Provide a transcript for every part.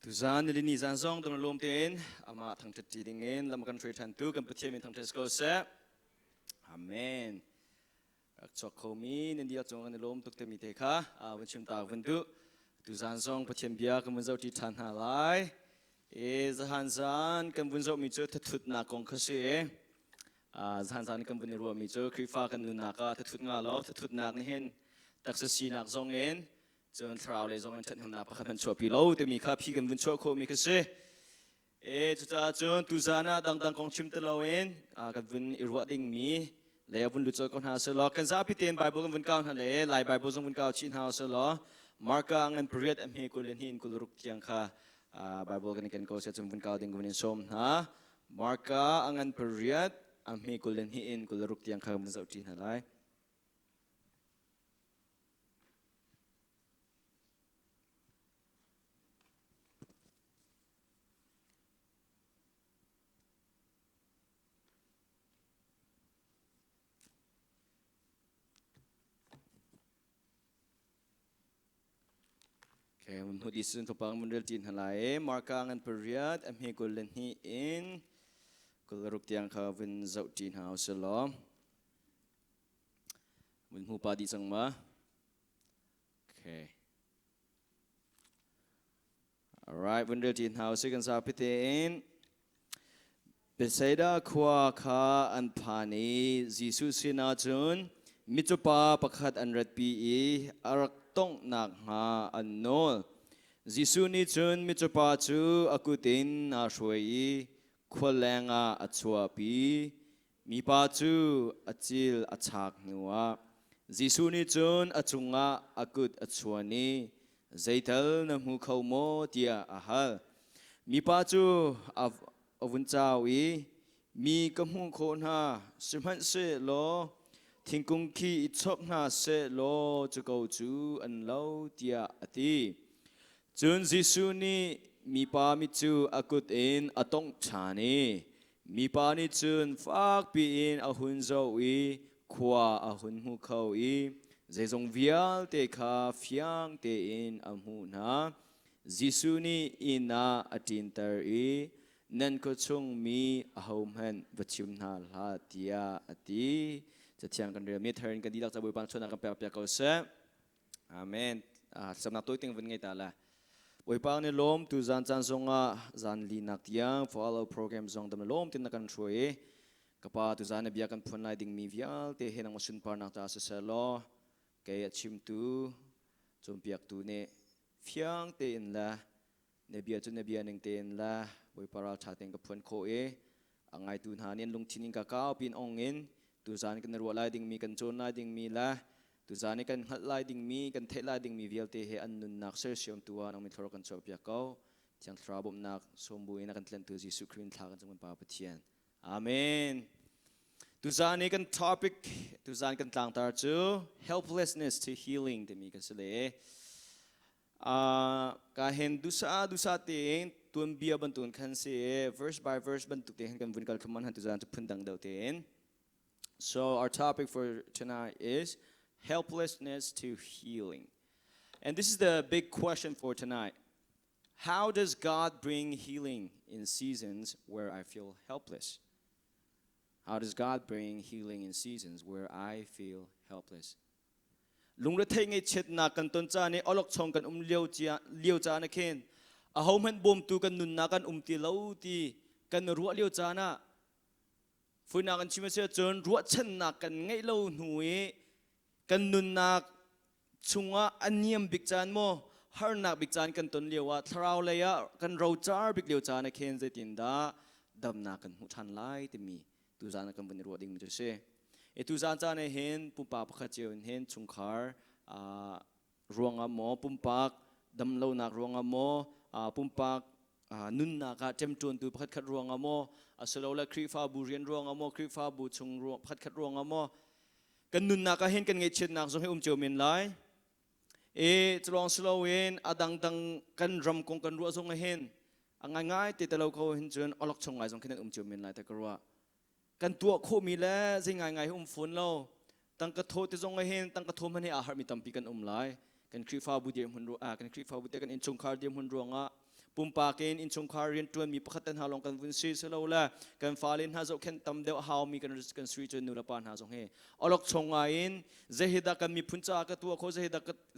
Tu zan ni ni zan zong dong lom ten ama thang tat ti ding en lam kan threi than tu kan pathian min thang tes ko se amen ak chok kho mi nin dia chong an lom tuk te mi te kha a wan chim ta wan tu zan zong pathian bia kan mun zau ti than ha lai e zahan zan kan bun zau mi chu thut na kong kha se zahan zan kan bun ro mi chu krifa kan nun na ka thut nga lo thut nak ni hen tak sa si nak zong enจนทราวเลยจงฉันหันหน้าพักกันชัวพี่เล่าแต่มีข้าพี่กันบุญชัวโคมีกันเสจุดจนตุจานะดังของชิมตะลาเองกันบุญอิรวดิ่งมีแล้วบุญลุจกันหาเสลอกันซาพิเตียนไบเบิลกันบุญเก่าทะเลลายไบเบิลจงบุญเก่าชินหาเสลอมาร์กงันเปรียดอเมกุลหินกุลรุกยังข้าไบเบิลกันกันก็เสียจงบุญเก่าดิ่งบุญสมฮะมาร์กงันเปรียดอเมกุลหินกุลรุกยังข้าบุญเจ้าชินหาไลมันหัวดิสุนทปังมันเรื่องจีนหลายมาร์กังอันเปรียดอเมริกาเลนฮีอินกุลรุกเตียงข้าวินเจ้าจีนหาวเสลอมันหูปาดีจังมาโอเค alright วันเรื่องจีนหาวซึ่งกันซาพิเตนเบสเซดาขวาข้าอันพานีจิสุสินาจุนมิจุปาประคัดอันรัดปีอารักต้องหนักหาอันโนจิสุนิจุนมิจุปาจูอากุตินอาช่วยควแรงอาชัวปีมีปาจูอาจิลอาชักนัวจิสุนิจุนอาจุงอากุดอาชัวนีใจเทลนหูเขาโมเตียอาฮัลมีปาจูอาวุนเจ้ามีกำหูโคนหาสมันเสโลทิ้งกุงขี้ชกหน้าเสโลจะกูจูอันเล่าเตียอติจุนจิสุนีมีปามิจูอากุดเอ็นอาตงชานีมีปานิจุนฟากปีเอ็นอาหุนเจ้าขวาอาหุนหูเขาใจทรงวิลเตคาฟิยังเตเอ็นอาหูนาจิสุนีอินาอตินเตอร์นั่นก็ชงมีอาหมหันวัชิมนาลาเตียอติจะเที่ยงกันเรื่องมีเทิร์นกันดีลักจะบุยปังชนกันเปียกเขาเสอาเมนสำนักตัวติ้งวันไงตาละบุยปังในลมตุจันจันทรงจันลีนักยัง follow program ทรงดำลมตินนักกันช่วยกับป้าตุจันในบิยกันพ้นไล่ดิ่งมีวิลเตเห็นมาสุนปานักตาเสลอเกยชิมตูจมเปียกตูเนฟิยังเตนละในบิยจุนในบิยนึงเตนละบุยปาราชาเต็งกับพ้นโคอังไงตูนหาเนียนลงทินิงกะก้าวปีนองเงินตุจานกันรัวไล่ดิ่งมีกันโจนไล่ดิ่งมีละตุจานกันหัดไล่ดิ่งมีกันเทไล่ดิ่งมีวิลเตเฮอันนุนนักเสือเสียมตัวนักมิตรกันชอบเปียกเขาจังทราบนักสมบูรณ์นักกันเล่นตัวจิสุครินทากันจังมันป่าปะเทียนอาเมนตุจานกัน topic ตุจานกันต่างตาจู helplessness to healing เดมีกันเสลการเห็นดุษาเตงตัวเบียบันตุนคันเส verse by verse บันตุเตงกันวินกันขมันหันตุจานจะพึ่งดังเดาเตงSo our topic for tonight is helplessness to healing. And this is the big question for tonight. How does God bring healing in seasons where I feel helpless? How does God bring healing in seasons where I feel helpless? ลุงระเทงไอเช็ดนักกันต้นจานี่อลกชงกันเลี้ยวจานะเคนอาหมันบ่มตูกันนุนนักกันตีเล่าตีกันรัวเลี้ยวจานะฟื้นนักกันชิมเสียจนรัวเช่นนักกันไงเล่าหนุ่ยกันนุนนักชุงว่าอันเนียมบิกจานโมฮาร์นักบิกจานกันต้นเลี้ยวว่าทราวเลยะกันเราจาร์บิกเลี้ยวจานเคนใจตินดาดำนักกันหุทันไล่แต่มีตุจานกันเป็นรัวดิ่งมันจะเช่ตุจานจานเห็นปุ่มปากขัดเจียวเห็นชุงคาร์รวงอโมปุ่มปากดำเล่านักรวงอโมปุ่มปากนุนนักเจมจวนตัวพัดขัดรวงอโมสโลและครีฟ้าบุเรียนรวงอโมครีฟ้าบุชงรวงพัดขัดรวงอโมกันนุนนักเห็นกันไงเช่นนักส่งให้เจียวเมียนไลจะลองสโลเวนดังกันรำกงกันรัวส่งให้เห็นง่ายๆแต่เราเขาเห็นจนอลักชงไงส่งให้นักเจียวเมียนไลแต่ก็ว่ากันตัวโคมีแล้วสิ่งง่ายๆฝนเราตั้งกระโถที่ส่งให้เห็นตั้งกระโถมันให้อาหารมีตั้มปีกันไลกันครีฟ้าบุเดียมหุ่นรัวกันครีฟ้าบุเดียกันอินชงคาร์เดียมหุ่นรัวป pumpakin in chung karin tuan mi pakhatan halong kan vunsi salola kan falin hazo ken tamdeu how mi kan street nurapan hazong he olok chongain zehida kan mi puncha ka tu kho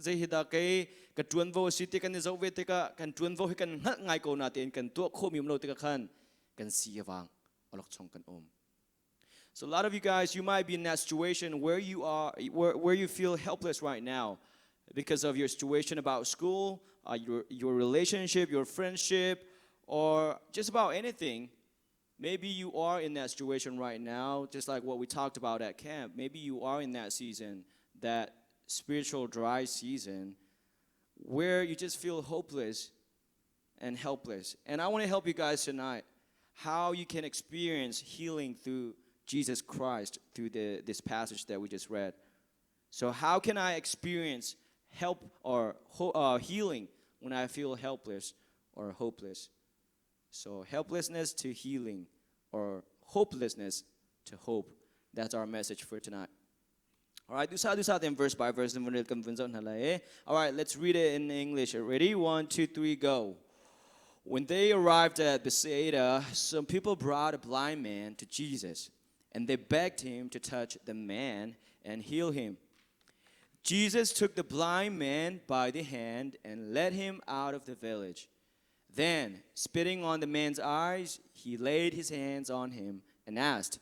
zehida ke ka tuan vo city kan zo ve te ka kan tuan vo kan ngai ko na ten kan tu kho mi mlo te ka khan kan siawang olok chong kan So a lot of you guys, you might be in that situation where you are, where you feel helpless right now because of your situation about school, your relationship, your friendship, or just about anything. Maybe you are in that situation right now, just like what we talked about at camp. Maybe you are in that season, that spiritual dry season, where you just feel hopeless and helpless. And I want to help you guys tonight how you can experience healing through Jesus Christ through this passage that we just read. So how can I experience help or healing when I feel helpless or hopeless? So helplessness to healing or hopelessness to hope. That's our message for tonight. All right, do sa verse by verse. All right, let's read it in English. Ready? 1, 2, 3, go. When they arrived at Bethsaida, some people brought a blind man to Jesus. And they begged him to touch the man and heal him. Jesus took the blind man by the hand and led him out of the village. Then, spitting on the man's eyes, he laid his hands on him and asked,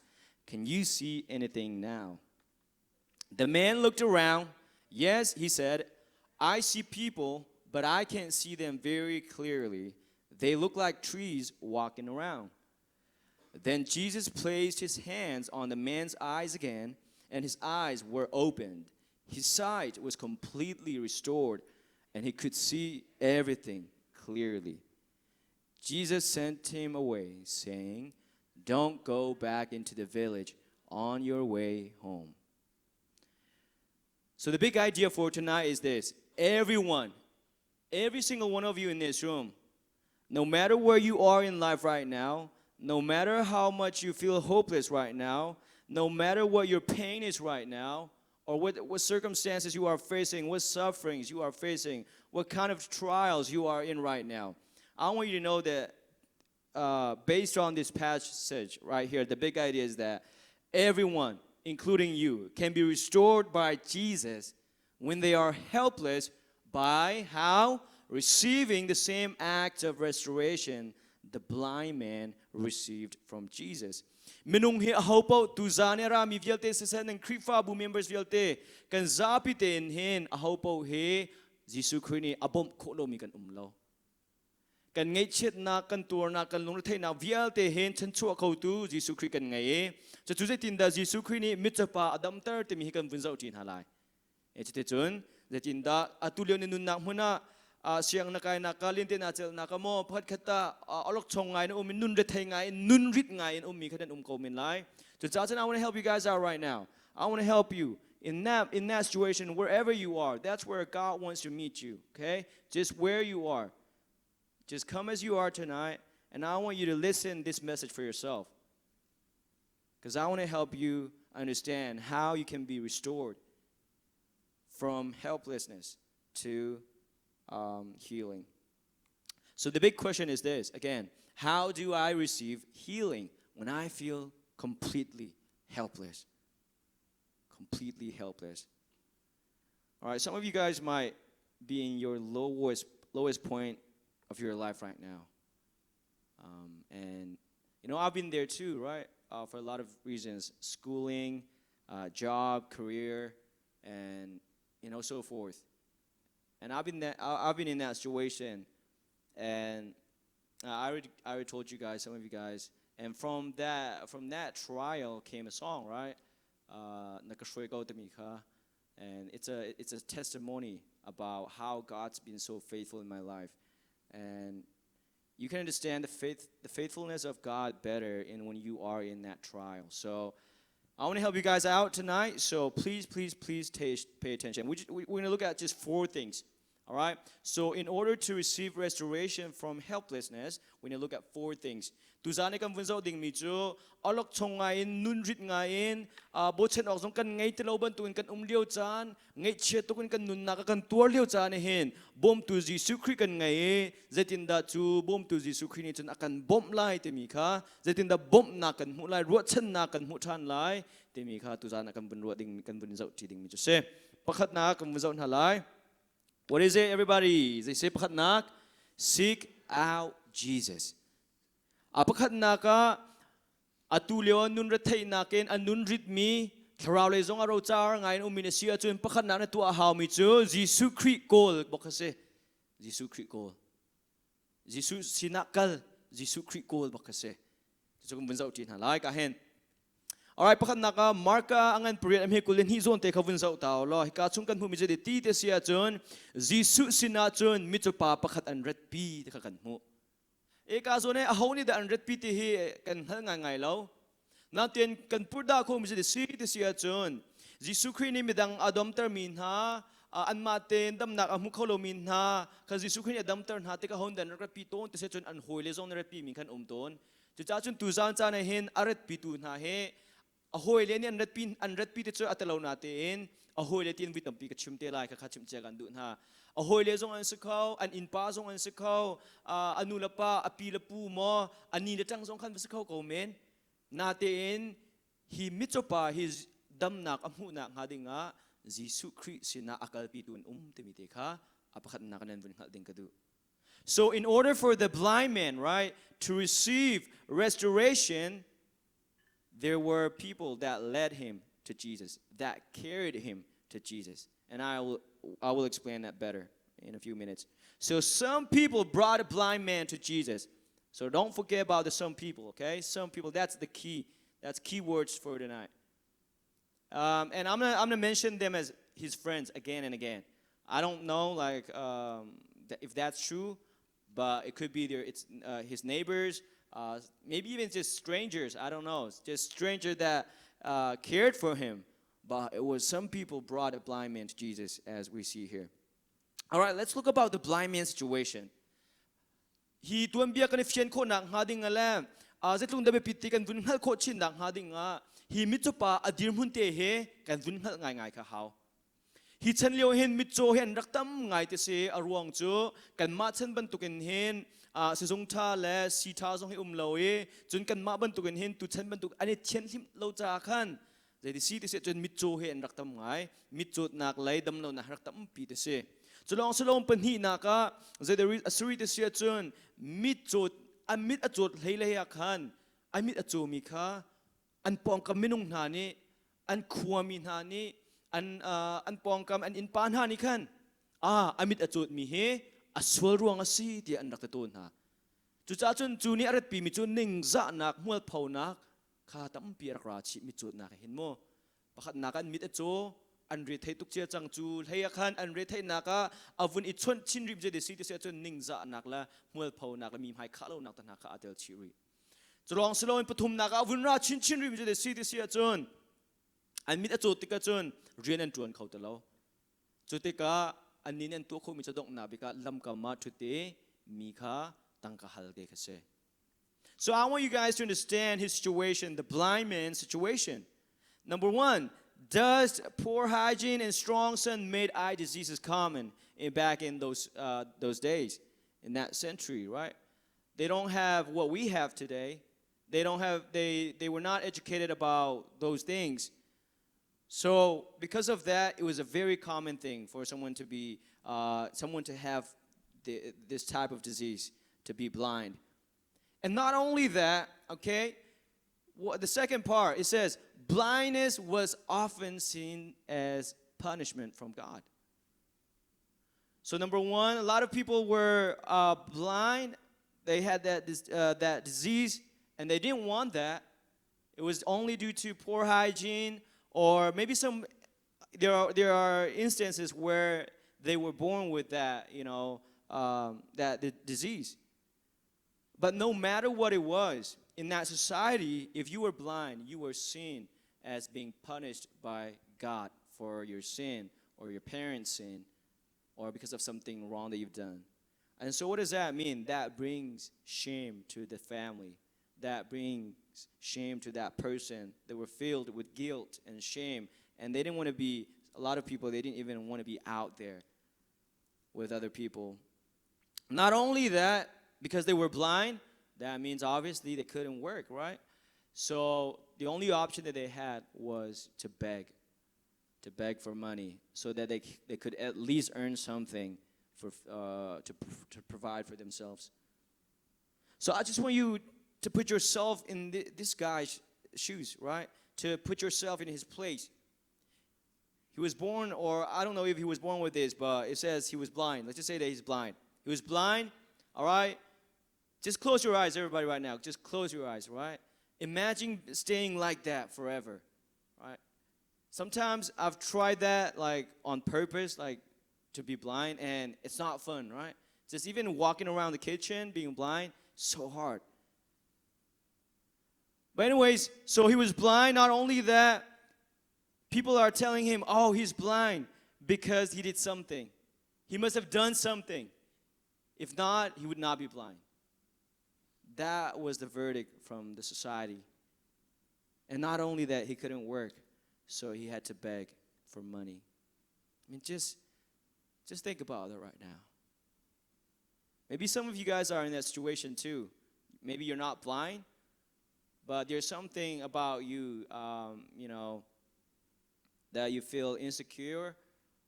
"Can you see anything now?" The man looked around. "Yes," he said, "I see people, but I can't see them very clearly. They look like trees walking around." Then Jesus placed his hands on the man's eyes again, and his eyes were opened. His sight was completely restored, and he could see everything clearly. Jesus sent him away, saying, "Don't go back into the village on your way home." So the big idea for tonight is this. Everyone, every single one of you in this room, no matter where you are in life right now, no matter how much you feel hopeless right now, no matter what your pain is right now, or what circumstances you are facing, what sufferings you are facing, what kind of trials you are in right now, I want you to know that based on this passage right here, the big idea is that everyone, including you, can be restored by Jesus when they are helpless by how? Receiving the same act of restoration the blind man received from Jesus. Minung hi ahopo tu zanera mi vialte se nang krifa bu members vialte kan zapiten hin ahopo he Jisu Christ abom kholo mi kan umlo. Kan ngai chet na kan tur na kan lung thai na vialte hen chan chu khau tu Jisu Christ kan ngai cha chu tin da Jisu Christ ni mitapa adam tar te mi kan vunzau tin halai. E chite chun je tin da atulyo ni nun na huna siang na kai na kalinte na chel na kamo phat khata alok chong ngai no min nun re thai ngai nun rit ngai mi khadan ko min lai. So I want to help you guys out right now. I want to help you in that situation wherever you are. That's where God wants to meet you, okay? Just where you are. Just come as you are tonight, and I want you to listen this message for yourself. Because I want to help you understand how you can be restored from helplessness to healing. So the big question is this, again, how do I receive healing when I feel completely helpless? Completely helpless. All right, some of you guys might be in your lowest point of your life right now. And, you know, I've been there too, right? For a lot of reasons, schooling, job, career, and, you know, so forth. And I've been in that situation, and I already told you guys, some of you guys, and from that trial came a song, right? And it's a testimony about how God's been so faithful in my life, and you can understand the faithfulness of God better when you are in that trial. So I want to help you guys out tonight. So please pay attention. We're going to look at just 4 things. All right? So in order to receive restoration from helplessness, we need to look at four things. Tuzane kan vunzo ding mi chu alok chong ngain nun rit ngain bo chen ok song kan ngai telo ban tuin kan liu chan ngai che to kan nun na kan tuar liu chan hin bom tu Jesu Christ kan ngai zetin da chu bom tu Jesu Christ ni chen akan bom lai te mi kha zetin da bom na kan mu lai ruat chen na kan mu than lai te mi kha tuzana kan bun ruat ding kan bun zau ti ding mi chu se pakhat na kan mu zau na lai. What is it, everybody? They say pakhat nak seek out Jesus. Apakhat naka atulio nun rathai naken anun rit mi tharau le zong aro char ngai uminasia chun pakhat na tu a haw mi chu Jesu Christ kol bokase Jesu Christ kol Jesu sinakal Jesu Christ kol bokase chu kum bunzau tin halai ka hen. Alright, pakhat naka marka angan period am he kulin hi zon te khavun zau taw lo ka chung kan hu mi je ti te sia chun Jesu sina chun mi chu pa pakhat an rat pi te kan hu eka zone a honi da an rat pi te hi kan hal ngai lo na ten kan purda ko mi je si te sia chun Jesu Christ ni midang adom ter min ha an ma ten dam nak amu kholo min ha ka Jesu Christ adam ter ha te ka hon dan rat pi ton te se chun an hoi le zon rat pi min kan ton chu cha chun tu zan cha na hen arat pi tu na he a hoi le ni an rat pi te chu atalo na te in a hoi le tin vitam pi ka chim te lai ka kha chim che gan du na a hoi le zong an sikau an in pa zong an sikau anu la pa api la pu mo ani le tang zong khan sikau ko men na te in hi mitsopa his dam nak amu na ngadinga Jesu Christ sina akal pi tun te mi te kha apakhat na kanan bun ding ka du. So in order for the blind man, right, to receive restoration, there were people that led him to Jesus, that carried him to Jesus. And I will explain that better in a few minutes. So some people brought a blind man to Jesus. So don't forget about the some people, okay? Some people, that's the key. That's key words for tonight. And I'm gonna mention them as his friends again and again. I don't know if that's true, but it could be his neighbors, maybe even just strangers. I don't know. It's just strangers that cared for him. But it was some people brought a blind man to Jesus, as we see here. All right, let's look about the blind man's situation. He tuan biya kan fian ko nak hading ala zetlung da be pitti kan vun hal ko chin nak hading hi mitsopa adir mun te he kan vun hal ngai kha haw. Hi chan leo hen mitso hen raktam ngai te se aruang chu kan ma chan ban tuken hen se zong tha le si tha zong hi loe chun kan ma ban tuken hen tu chan ban tuk ani chen lim lo cha khan jadi si te se chun mitso hen raktam ngai mitso nak lai dam lo na raktam pi te se Sulong panhi naka jadi asuri te se chun mitso amit achot leilei akhan amit acho mi kha an pong kam minung na ni an khuami na ni an pong kam an in pan ha ni khan amit achot mi he aswal ruang asi ti an raktaton ha chu cha chun chu ni arat pi mi chun ning za nak mual phau nak kha tam pi rakra chi mi chut nak hin mo pakhat nakan mit acho an re thai tuk che chang chu leia khan an re thai naka avun I chon chin rib je de si te se chun ning za nak la mual phau nak mi hai kha lo nak ta nak atel chi ri chlong slong pathum naka avun ra chin rib je de si te se chun an mit acho tika chun rian an tuan khau ta lo chu te ka an nin an tu kho mi chadong na bika lam ka ma thu te mi kha tang ka hal de kha se. So I want you guys to understand his situation, the blind man's situation. Number one, dust, poor hygiene, and strong sun made eye diseases common back in those days, in that century, right? They don't have what we have today. They were not educated about those things. So because of that, it was a very common thing for someone to have this type of disease, to be blind. And not only that, okay, the second part, it says, blindness was often seen as punishment from God. So number one, a lot of people were blind. They had that disease, and they didn't want that. It was only due to poor hygiene, or maybe there are instances where they were born with that, that disease. But no matter what it was, in that society, if you were blind, you were seen as being punished by God for your sin or your parents' sin or because of something wrong that you've done. And so what does that mean? That brings shame to the family. That brings shame to that person. They were filled with guilt and shame. And they didn't want to be, a lot of people, they didn't even want to be out there with other people. Not only that, because they were blind, that means obviously they couldn't work, right? So the only option that they had was to beg for money so that they could at least earn something for to provide for themselves. So I just want you to put yourself in this guy's shoes, right? To put yourself in his place. He was born, or I don't know if he was born with this, but it says he was blind. Let's just say that he's blind. He was blind, all right? Just close your eyes, everybody, right now. Just close your eyes, right? Imagine staying like that forever, right? Sometimes I've tried that, like, on purpose, like, to be blind, and it's not fun, right? Just even walking around the kitchen, being blind, so hard. But anyways, so he was blind. Not only that, people are telling him, oh, he's blind because he did something. He must have done something. If not, he would not be blind. That was the verdict from the society. And not only that, he couldn't work, so he had to beg for money. I mean, just think about that right now. Maybe some of you guys are in that situation too. Maybe you're not blind, but there's something about you, that you feel insecure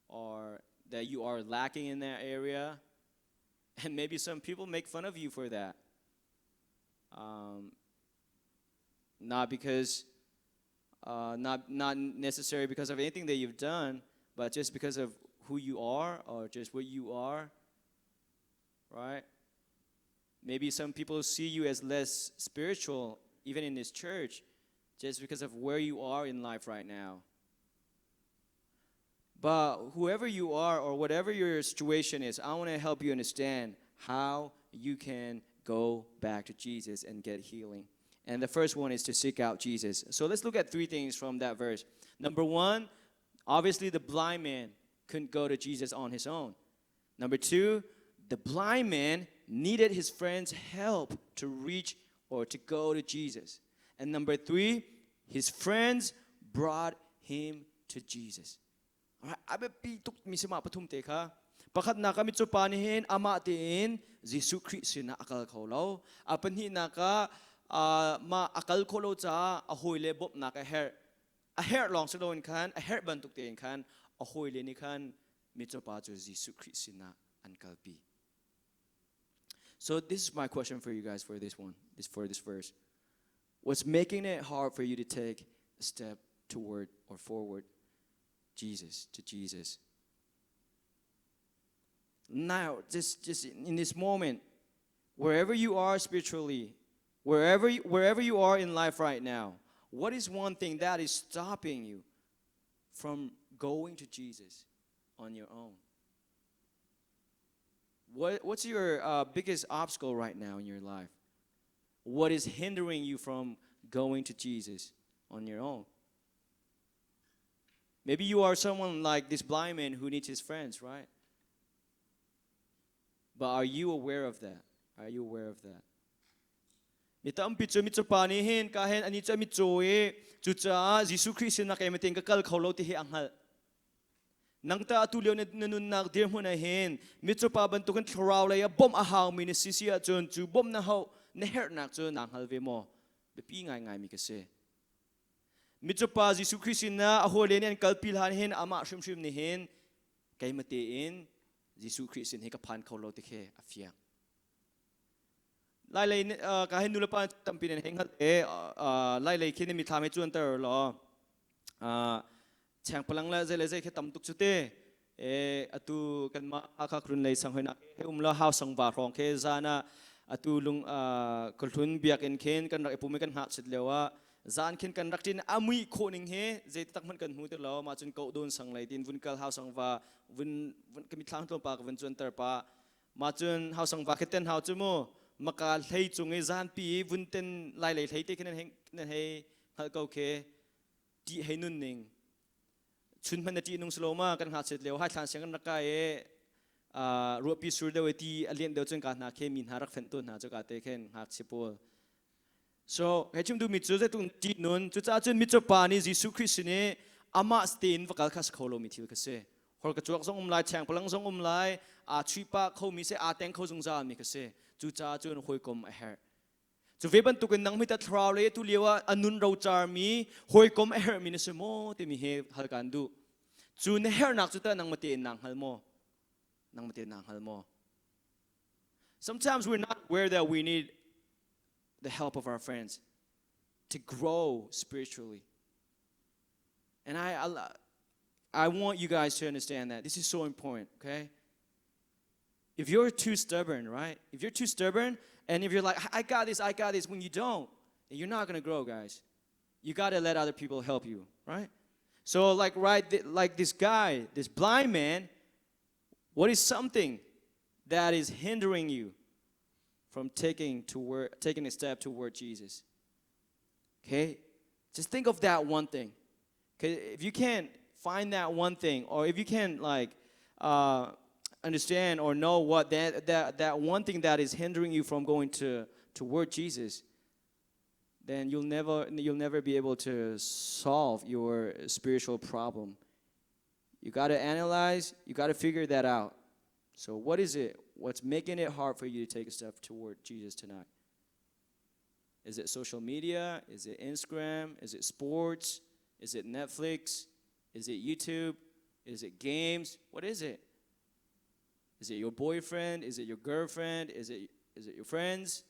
or that you are lacking in that area. And maybe some people make fun of you for that. Not necessarily because of anything that you've done, but just because of who you are or just what you are, right? Maybe some people see you as less spiritual, even in this church, just because of where you are in life right now. But whoever you are or whatever your situation is, I want to help you understand how you can go back to Jesus and get healing. And the first one is to seek out Jesus. So let's look at three things from that verse. Number one, obviously the blind man couldn't go to Jesus on his own. Number two, the blind man needed his friend's help to reach or to go to Jesus. And number three, his friends brought him to Jesus. Abe pituk misima pathum te kha pakhat na ka mitso panihin ama tiin Jesu Christ na akal kholo apan hi na ka ma akal kholo cha a hoile bob na ka a her long salon khan a her ban tuk te khan a hoile ni khan mitso pa chu Jesu Christ na ankal pi. So this is my question for you guys for this verse. What's making it hard for you to take a step toward or forward to Jesus? Now, just in this moment, wherever you are spiritually, wherever you are in life right now, what is one thing that is stopping you from going to Jesus on your own? What's your biggest obstacle right now in your life? What is hindering you from going to Jesus on your own? Maybe you are someone like this blind man who needs his friends, right? But are you aware of that? Are you aware of that? Mitam pitso mitso panihin kahen ani cha mitsoe chucha Jesu Christ na kay meting kakal kholo ti he anghal. Nang ta atulyo nanun nak dir mo na hin mitso pa bantukan thraw lay bom a haw mi ni sisia chon chu bom na haw na her nak chon nang halve mo. Bepi ngai mi kasi. Mitso pa Jesu Christ na ahole ni an kalpilhan hin ama shum ni hin kay matiin Jesu Christ hin kapan kholo ti khe afia. Lai lai kahen nula pa tampinan hengal lai lai kini mi thame chuan tar lo chang palang la zele zai khe tam tuk chute atu kan ma akha krun lai sang hoina he umla haw sang ba rong khe zana atu lung kulthun biak in khen kan rak epumi kan ha chit lewa zan khen kan rak tin amui khoning he zai tak man kan hu te lo ma chun ko don sang lai tin vun kal haw sang wa vun kami thlang to pa vun chuan tar pa ma chun haw sang wa kheten haw chu mo maka lei chung e zan pi vun ten lai lai thei te khen heng nen he hal ko khe ti he nun ning chun man ti nung sloma kan ha chit lewa ha thlan siang kan rakai รัวปีสุดเดวตีเลียนเดียวจนการหาเคมินหารักเฟนตุนหาจการเตเคนหาสิปอล so ให้ชิมดูมิจูเจตุนจีนุนจุดจ้าจนมิจูปานียิสุคริสต์เนี่ยอามาสตีนวักคัสเขาโลมิทิลกเสฮอลกจวกทรงลายแฉงพลังทรงลายชีปะเขามีเสอาเตงเขาทรงจามีกเสจุดจ้าจนหอยกลมเฮร์จุดเวบันตุกันนังมิตรทราวเลยตุเลียวอนุนเราจามีหอยกลมเฮร์มีนสมอที่มีเฮฮัลกันดูจุนเฮร์นักจุดนังมาเตียนนังฮัลโมนังมาเตียนนังฮัลโม sometimes we're not aware that we need the help of our friends to grow spiritually and I want you guys to understand that this is so important okay if you're too stubborn right if you're too stubborn and if you're like I got this when you don't then you're not going to grow guys you got to let other people help you right so like this guy this blind man what is something that is hindering you from taking a step toward Jesus okay just think of that one thing okay if you can't find that one thing or if you can't like understand or know what that one thing that is hindering you from going toward Jesus then you'll never be able to solve your spiritual problem you got to analyze you got to figure that out so what is it what's making it hard for you to take a step toward Jesus tonight is it social media is it Instagram is it sports is it Netflix is it YouTube is it games what is it your boyfriend is it your girlfriend is it your friends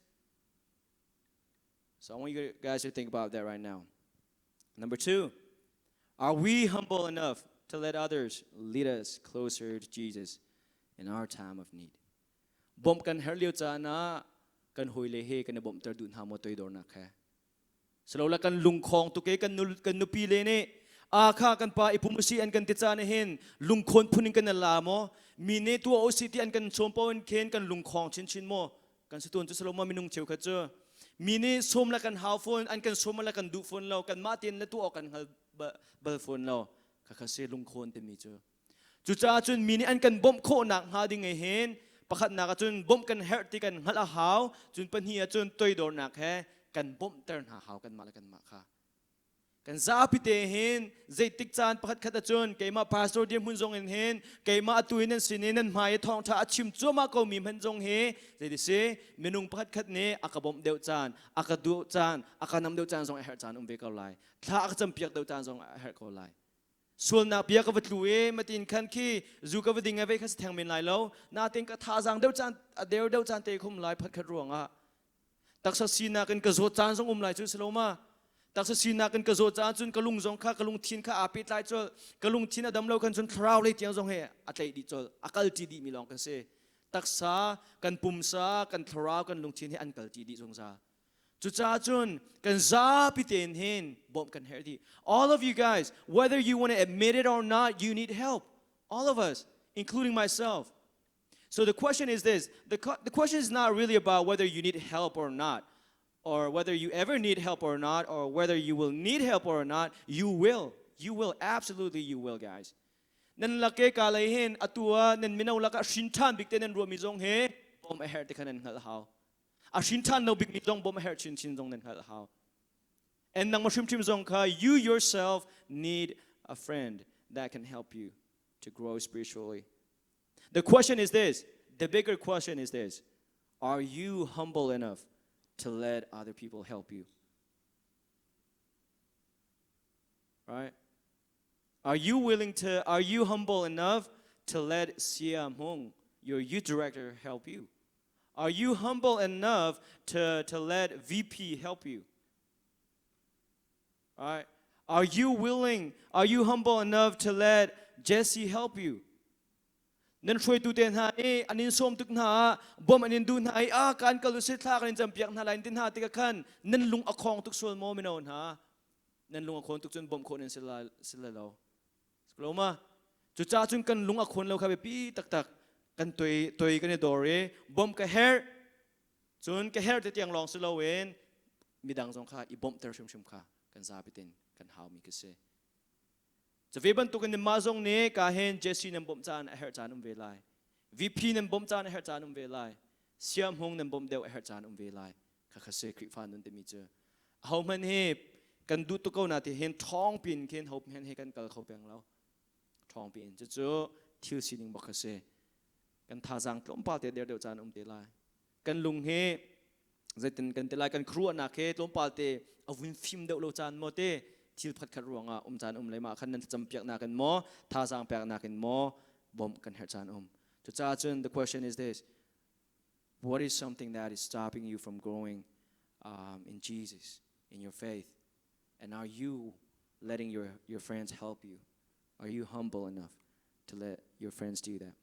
so I want you guys to think about that right now number 2 are we humble enough to let others lead us closer to Jesus in our time of need bom kan herliu cha na kan hoile he kan bom tar dun ha mo toy dor na kha salola kan lungkhong tu ke kan nu pi le ne a kha kan pa ipumusi an kan ti cha na hen lungkhon phuning kan la mo mi ne tu o city an kan chompo en khen kan lungkhong chin mo kan situn chu saloma minung cheu kha chu mi ne som la kan haw phone an kan som la kan du phone lo kan ma tin la tu o kan hal bal phone lo kha se lungkhon te mi chu chu cha chun mi ne an kan bom kho nak ha ding e hen pakhat na ka chun bom kan her ti kan hal a haw chun pan hi a chun toy dor nak he kan bom turn ha haw kan ma la kan ma kha kan za pite hen zai tik chan pakhat khat a chun keima pastor dim hun jong en hen keima atuin an sinin an mai thong tha achim chuma ko mi han jong he zai di se menung pakhat khat ne akabom deu chan akadu chan akanam deu chan jong her chan ve ka lai thla ak cham piak deu chan jong her ko laiส่วนนักเบียกับวัตถุมาตินขันขี้จูกับวัดดิ่งเอาไว้ข้าศึกแทงมินไหลแล้วนาตินก็ท่าจังเดียวจานเตะคุ้มไหลพัดขัดรวงอ่ะตักษสีนักกันกระโจจานส่งไหลจุดสโลมาตักษสีนักกันกระโจจานจุนกระลุงจงข้ากระลุงทินข้าอาปิดไหลจุดกระลุงทินอดำเล่ากันจุนคราวเลยเตียงจงเฮอัตเลดีจุดอักลจีดีมีลองกันเสตักษากันปุ่มซากันคราวกันลุงทินให้อันกลจีดีจงซาจุดจ้าจุนกันซาพิเตนเฮนบอมกันเฮดี all of you guys whether you want to admit it or not you need help all of us including myself so the question is this the question is not really about whether you need help or not or whether you ever need help or not or whether you will need help or not you will absolutely you will guys นั่นละเกกาเลยเห็นอตัวนั่นมินาละกะชินทันบิกเตนันรวมมิจงเฮบอมเฮติคันนันฮัลฮาวอาชินทันเราบิกมิจงบอมเฮชินจงนันฮัลฮาว and นังมาชิมจงค่ะ you yourself need a friend that can help you to grow spiritually the question is this the bigger question is this are you humble enough to let other people help you right are you humble enough to let Siam Hong your youth director help you are you humble enough to let VP help you right are you humble enough to let Jesse help you nan shoi tu ten ha anin som tuk na bom anin dun ha kan kalusit tha kan jam piak na lain tin ha tika khan nan lung akhong tuk sol mo minon ha nan lung akhon tuk chun bom khon sila lo skloma chu cha chun kan lung akhon lo kha be pi tak kan toi kan dore bom ka hair chun ka hair te tiang long silo wen midang jong kha I bom ter shum kha kan za bitin kan haw mi ka seจะเวบันตุกันในมาจงนี้กาเห็นเจสซี่นำบอมจานเฮร์จานเวลาย VP nem bom chan her chan ve lai siam hong nem bom deu her chan ve lai kha kha se kri fan nun te mi che how man he kan du to ko na ti hen thong pin ken hop hen he kan kal khau peng lo thong pin chu chu thil sining bok kha se kan tha jang tlom pa te der deu chan te lai kan lung he zaitin kan te lai kan khru na khe tlom pa te awin phim deu lo chan mo te thil phat khat ruanga chan le ma khan nan champiak na kan mo tha jang pek na kan mo bom kan her chan to cha chun the question is this: what is something that is stopping you from growing in Jesus, in your faith? And are you letting your friends help you? Are you humble enough to let your friends do that?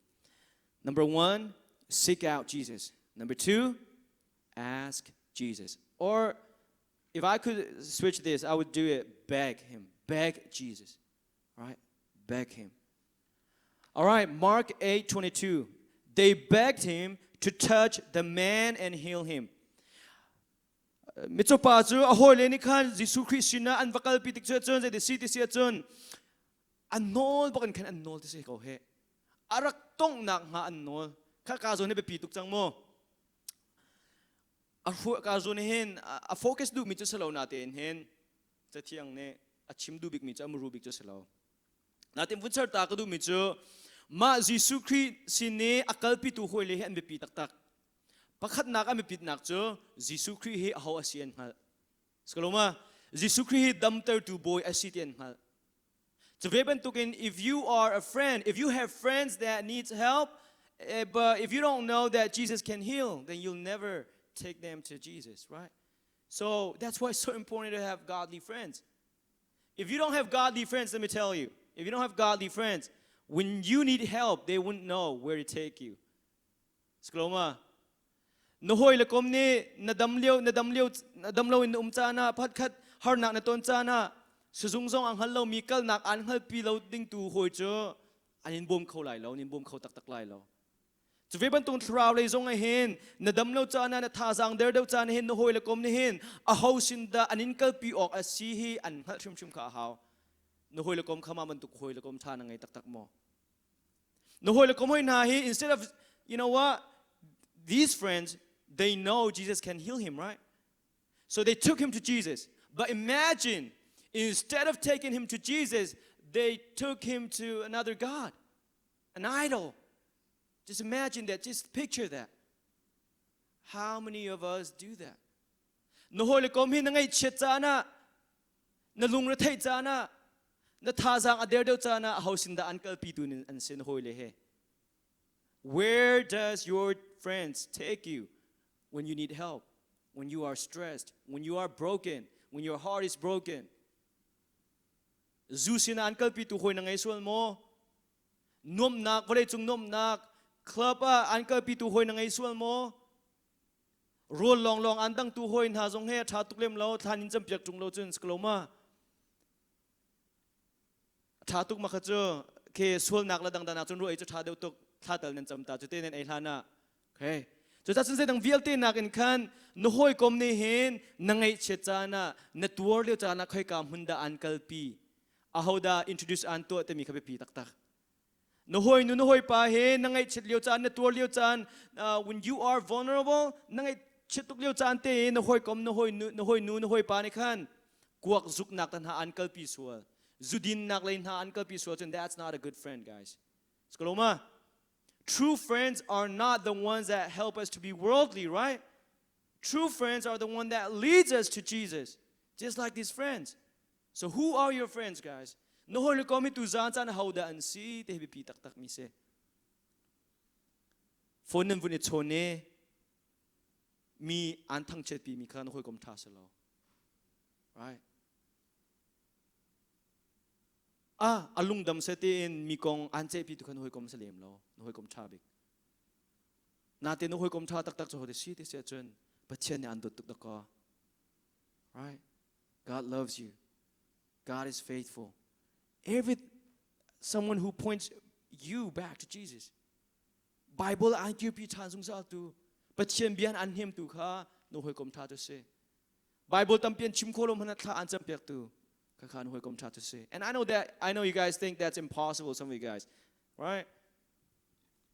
Number 1, seek out Jesus. Number 2, ask Jesus. Or if I could switch this, I would do it, beg him. Beg Jesus. Right? Beg him. All right, Mark 8:22. They begged him to touch the man and heal him. Mitsopa chu ahoi le ni khan Jisu Christina an vakal pitik chon je de city sia chon annol bakan khan annol te se ko he arak tong nak nga annol kha ka zo ne be pituk chang mo a fu ka zo ne hen a focus du mi chu salo na te hen cha thiang ne a chim du bik mi cha mu ru bik chu salo na te vun sar ta ka du mi chu ma Jisu Christine akal pitu hoi le hen be pi tak tak pakhat nak ami pit nak cho Jisu Christ he how asian hal skaloma Jisu Christ he damter to boy asitian hal so veben token if you are a friend, if you have friends that needs help, but if you don't know that Jesus can heal, then you'll never take them to Jesus, right? So that's why it's so important to have godly friends. If you don't have godly friends, let me tell you, if you don't have godly friends, when you need help, they wouldn't know where to take you. Skaloma Nohoy lakom ni nadamleo in umchana phatkhat har nak na ton chana suzungzong ang hallo mikal nak an hal pi lo ding tu hoi cho anin bom khau lai lo nin bom khau tak tak lai lo chuveban tung thrau le zong a hen nadamlo chana na tha jang der deu chana hen nohoy lakom ni hen a hausin da anin kal pi ok a si hi an hal thrim thrim kha haw nohoy lakom khama man tu khoi lakom thana ngai tak tak mo nohoy lakom hoi na hi instead of these friends, they know Jesus can heal him, right? So they took him to Jesus. But imagine, instead of taking him to Jesus, they took him to another God, an idol. Just imagine that. Just picture that. How many of us do that? Nohole kom hin ngai chet chana, na lung ra thai chana, na tha jang ader deu chana hausin da ankal pi tun an sin hoile he. Where does your friends take you when you need help, when you are stressed, when you are broken, when your heart is broken? Zusina ankal pi tu hoi na ngai sual mo nom nak vale chung nom nak club ankal pi tu hoi na ngai sual mo rol long long andang tu hoi na jong he tha tuklem lo thanin cham piak chung lo chun skloma tha tuk ma kha cho ke sual nak la dang dana chun ro ei chu tha deu tok tha tal nen cham ta chu te nen ei hlana okay so ta sun se dang vial te nak in khan no hoi kom ne hen nangai che chana na tuor le chana khoi kam hunda ankal pi ahoda introduce an to te mi khabe pi tak tak no hoi pa he nangai chet leo chan na tuor leo chan when you are vulnerable nangai chetuk leo chan te no hoi kom no hoi pa ni khan kuak zuk nak tan ha ankal pi sual zudin nak lein ha ankal pi sual and that's not a good friend, guys. Skoloma true friends are not the ones that help us to be worldly, right? True friends are the one that leads us to Jesus, just like these friends. So who are your friends, guys? No hoi komi tu zan chan hauda an si te bi pi tak tak mi se. Phone nan vun e chone mi an thang chet pi mi kha no hoi kom tha salo. Right? Alung dam se te in mi kong an che pi tu khan hoi kom salem lo, no hoi kom tha bik. Na te no hoi kom tha tak tak cho de si te se chun but chen an dot tuk ka. Right? God loves you. God is faithful. Someone who points you back to Jesus. Bible an kyu pi chan sung sa tu but chen bian an him tu kha no hoi kom tha to se. Bible tam pian chim kholom hana tha an cham pek tu. And I know you guys think that's impossible, some of you guys, right?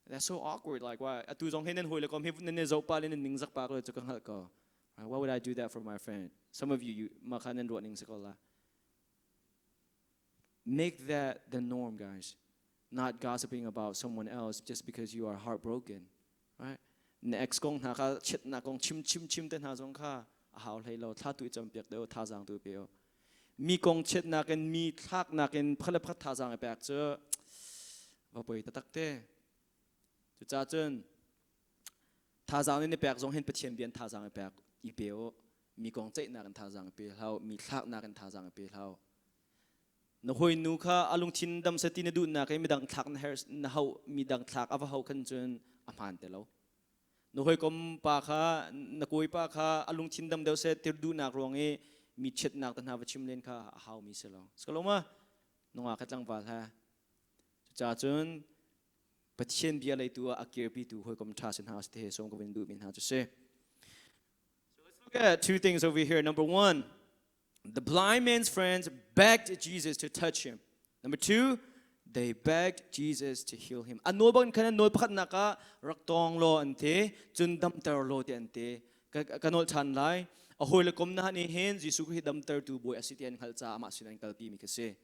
That's so awkward. Like, why? Atu zong hen hoi le kom hip nen zo pa len ning zak pa ko to kang hal ko. Why would I do that for my friend? Some of you makanen ro ning sakola. Make that the norm, guys. Not gossiping about someone else just because you are heartbroken, right? Next kong na ka chit na kong chim ten ha zong ka how lay lo tha tu cham piak do tha jang tu peo. Mi kong chit na ken mi thak na ken phale phat tha jang pek che. Ba poi ta tak te. Chu cha chen tha jang ni pek zong hen pathian bian tha jang pek I peo. Mi kong chait na kan tha jang pe hao mi thak na kan tha jang pe hao. Na hoi nu kha alung thin dam sa tin du na kai midang thak na her na hau midang thak ava hau kan chun aman te lo na hoi kom pa kha na koi pa kha alung thin dam deu se tir du na rong e mi chet nak tan ha va chim len kha hau mi se lo skaloma nonga khatlang wal ha cha chun pathian bia lai tu akir pi tu hoi kom tha sin ha ste som ko vin du min ha to say. So let's look at two things over here. Number one, the blind man's friends begged Jesus to touch him. Number two, they begged Jesus to heal him. Ano bang kanan no pakat naka raktong lo ante chun dam ter lo ti ante kanol chan lai ahoy le kom na ni hen Jesus ko dam ter tu boy asitian khalcha ama sinan kalpi mi kase.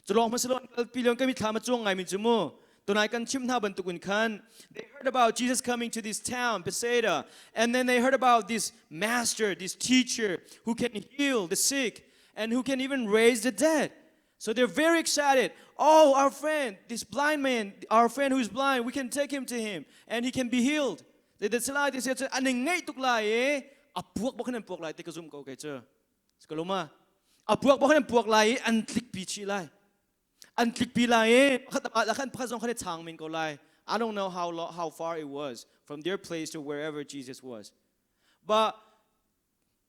Chulong masalon kalpi long kami thama chung ngai mi chumo. Tunai kan chimna bantukun khan. They heard about Jesus coming to this town, Bethsaida, and then they heard about this master, this teacher who can heal the sick and who can even raise the dead. So they're very excited. Oh, our friend, this blind man, our friend who's blind, we can take him to him and he can be healed. They said, "Aning ngay tuklay apuak baka ng puak lai tika zoom ko kay che." Skaloma, apuak baka ng puak lai antlik pichi lai. Antlik pilai, I don't know how far it was from their place to wherever Jesus was. But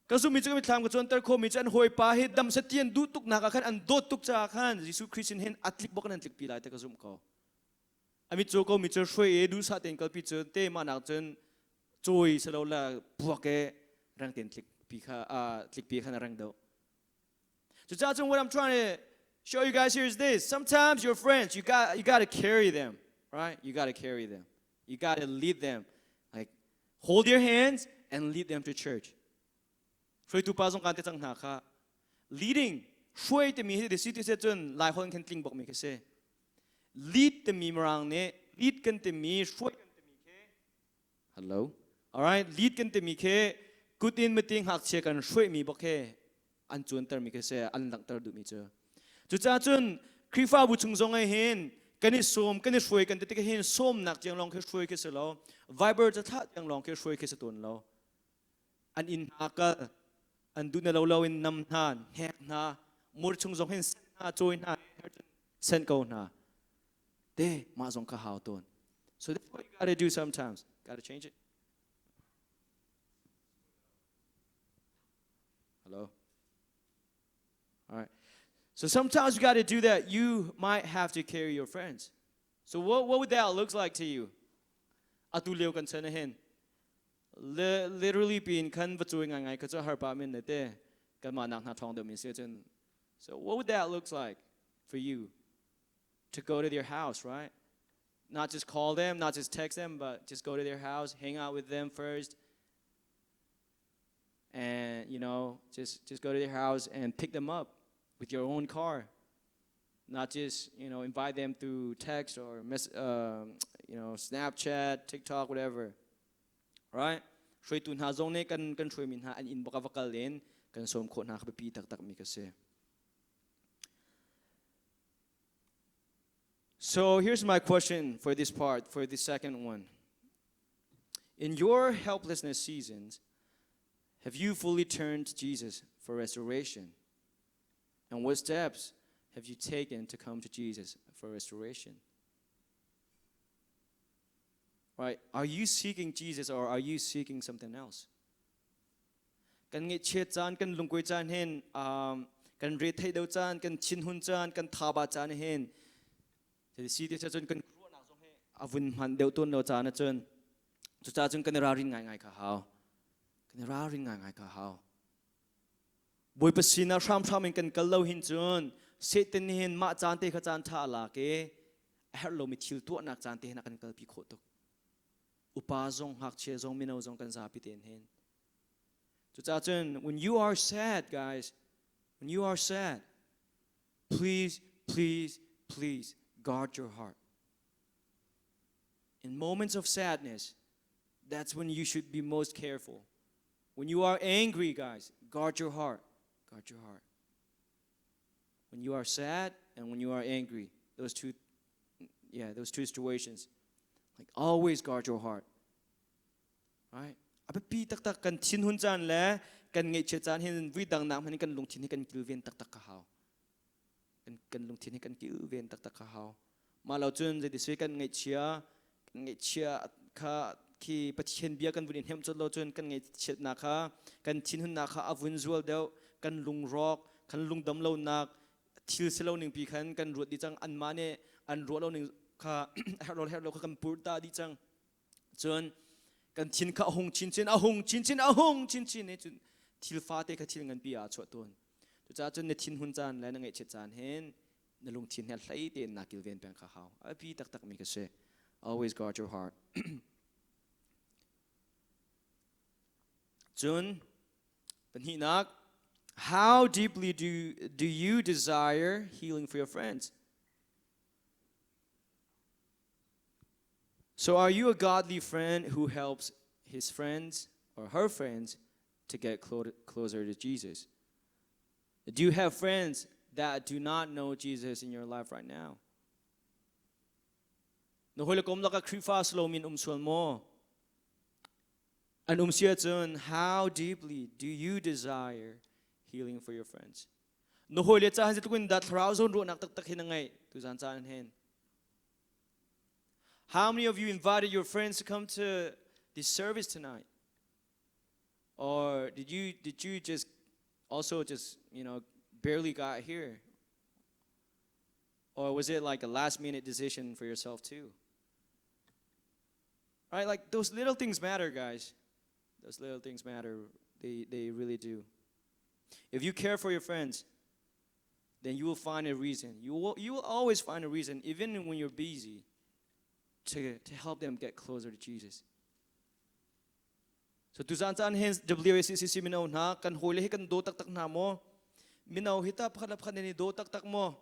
kasumi kami tham ka chon tar ko mi chan hoi pa he dam sa tian du tuk na ka khan an do tuk cha khan Jesus Christian hen atlik bok nan tlik pilai ta kasum ko. Ami cho ko mi cho shoi e du sa ten kal pi cho te ma nak chen choi sa lo la buak ke rang ten tlik pi kha tlik pi khan rang do. So that's what I'm trying to show you guys here is this. Sometimes your friends, you got to carry them, right? You got to carry them. You got to lead them. Like, hold your hands and lead them to church. Leading, shui te mi the city se chun lai hon kan tling bok mi kase. Lead te mi marang ne, lead kan te mi shui kan te mi ke. Hello. All right, lead kan te mi ke, good in meeting hak che kan shui mi bok ke. An chun ter mi kase, an lang ter du mi che. Chu cha chun krifa bu chung zong ai hin kani som kani shoi kan te ke hin som nak jang long ke shoi ke se lo viber cha tha jang long ke shoi ke se ton lo an in ha ka an du na lo in nam han hek na mur chung zong hin na choi na sen ko na de ma zong ka hao ton. So that's what you got to do sometimes. Got to change it. Hello. All right. So sometimes you got to do that. You might have to carry your friends. So what would that look like to you? Atulio kan sana hen. Literally being kan vatuing ngai ka cha har pa min te kan ma nak na thong de min se chen. So what would that look like for you to go to their house, right? Not just call them, not just text them, but just go to their house, hang out with them first. And just go to their house and pick them up with your own car, not just invite them through text or Snapchat, TikTok, whatever, right? Shoi tun ha zong ne kan shoi min ha an in baka vakal len kan som kho na ka pi tak tak mi kase. So here's my question for this part, for the second one. In your helplessness seasons, have you fully turned to Jesus for restoration? And what steps have you taken to come to Jesus for restoration? Right? Are you seeking Jesus or are you seeking something else? Kan ngi che chan kan lungkoi chan hen kan re thai deu chan kan chin hun chan kan thaba chan hen the city cha chon kan kru na song he avun man deu ton lo chan na chon chu cha chon kan ra ring ngai ka hao kan ra ring ngai ka hao boy pasina sham in kan kallo hin chun setin hin ma chan te kha chan tha la ke her lo mi thil tu nak chan te na kan kal pi kho tok upa zong hak che zong minau zong kan za pi ten hen chu cha chen when you are sad guys when you are sad please guard your heart in moments of sadness that's when you should be most careful when you are angry guys guard your heart when you are sad and when you are angry those two situations like always guard your heart right abe pi tak tak kan thin hun chan le kan ngai che chan hin vi dang nam han kan lung thin kan kil ven tak tak ka haw kan lung thin kan kil ven tak tak ka haw ma lo chun je di se kan ngai chia kha ki pathian bia kan bunin hem chot lo chun kan ngai chet na kha kan thin hun na kha avun zual deu kan lung rok kan lung dam lo nak thil se lo ning pi khan kan ruat di chang an ma ne an ro lo ning kha her lo kha kan purta di chang chun kan thin kha hong chin ne chun thil fa te kha thil ngan pi a chho ton tu cha chun ne thin hun chan la na ngai che chan hen na lung thin hel hlai te na kil ven peng kha haw a pi tak tak mi ka se always guard your heart chun pan hi nak how deeply do you desire healing for your friends so are you a godly friend who helps his friends or her friends to get closer to Jesus do you have friends that do not know Jesus in your life right now no hoi kom la ka khrifa slow min sul mo an sia chun how deeply do you desire healing for your friends no hoi le cha han tukun that thousand ro nak tak hinangai tu jan chan hen how many of you invited your friends to come to this service tonight or did you just barely got here or was it like a last minute decision for yourself too right like those little things matter guys those little things matter they really do if you care for your friends then you will find a reason you will always find a reason even when you're busy to help them get closer to Jesus so tu zan chan hen WSCC minau na kan hole he kan do tak tak na mo minau hita phakhat ni do tak tak mo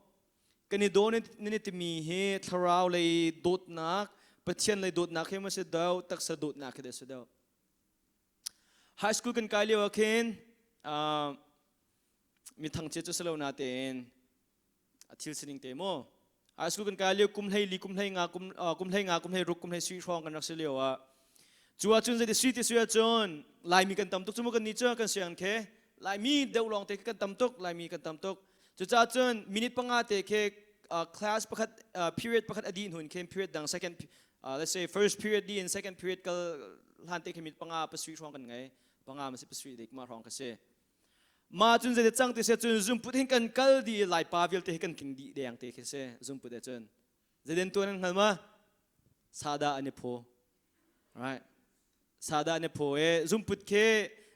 kani do ni ti mi he tharau le dot nak pathian le dot nak he ma se daw tak sa dot nak de se daw high school kan kai le wakin mi thang che chu selo na ten athil sining te mo high school kan kai le kum hlei ruk kum hlei sui rong kan rak se lewa chua chun je sui te sui chon lai mi kan tam tok chu kan ni cha kan siang khe lai mi deu long te kan tam tok lai mi kan tam tok chu cha chun minute panga te khe class pakhat period pakhat adin hun khem period dang second let's say first period di and second period kal han te khimit panga pa sui rong kan ngai panga ma se pa sui dek ma rong ka se ma chun je chang te se chun zum put hin kan kal di lai pa vil te kan king di deng te khe se zum put de chun je den to nan ma sada ane pho right sada ane pho e zum put ke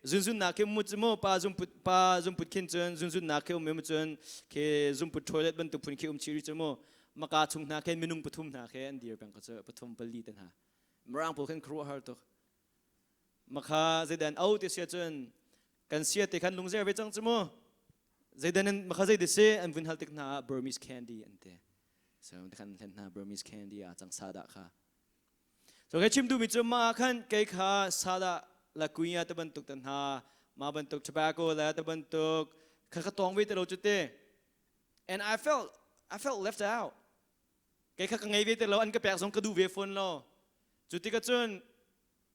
zun na ke mu chmo pa zum put kin chun zun na ke me mu chun ke zum put toilet ban tu phun ke chiri chmo maka chung na ke minung pathum na ke an dir bang ka cha pathum pali ten ha mrang pho khan khru har to maka zedan au te sia chun kan sia te khan lungzer ve chang chmo zedan maka zai de se an vun hal tek na Burmese candy ante so khan len na Burmese candy a chang sada kha so ke chim du mi chma khan ke kha sada la kuya ta ban tuk tan ha ma ban tuk tobacco la ta ban tuk kha kha tong ve te lo chute and I felt left out ke kha ngai ve te lo an ka pek song ka du ve phone lo chuti ka chun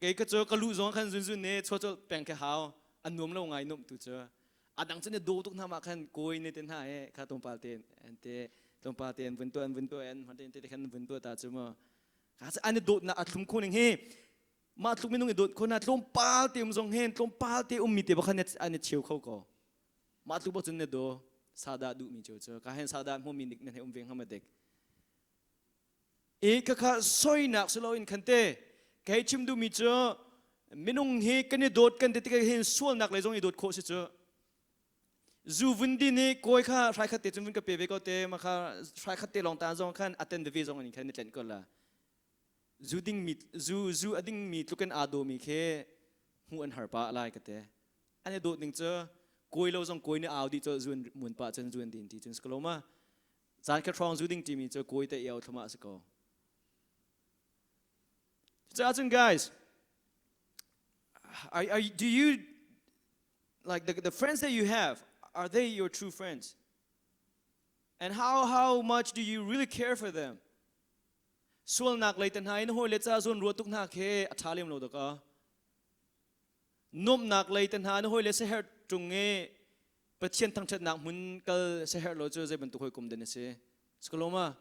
ke ka cho ka lu zong khan zun ne cho peng ke haw an nom lo ngai nom tu cha adang chen do tuk na ma khan koi ne ten ha e kha tom pal ten ante tom pal ten vun to an ha ten te khan vun to ta chuma ka sa an do na atlum ko ning he ma atlum minung do ko na tlom pal te zong hen tlom pal te mi te ba khan an chiu khau ko ma atlum bo chun ne do sada du mi cho ka hen sada mo mi nik ne veng ha ma dek e ka soi nak selo in khante kai chim du mi cho minung he kan ni dot kan te ka hen sual nak le jong i dot kho se cho Zu vundi ni koi kha try khat te chum vun ka pe be ko te ma kha try khat te long ta zong khan attend the zong ni khan ten ko la zu ding mi zu ading mi tukan ado mi khe hu an har pa lai ka te ane do ning cha koi lo zong koi ni aw di cho zun mun pa chen zun din ti chen skoloma zan ka trong zu ding ti mi cho koi te yaw thama sa ko guys, do you like the friends that you have? Are they your true friends? And how much do you really care for them? Sual nak lay tan hai no hoi le cha zon ro tuk nak he athalim lo da ka. Nom nak lay tan ha no hoi le se her tung nge pathian thang chat nak mun kal se her lo cho je ban tu hoi kum den se. Skoloma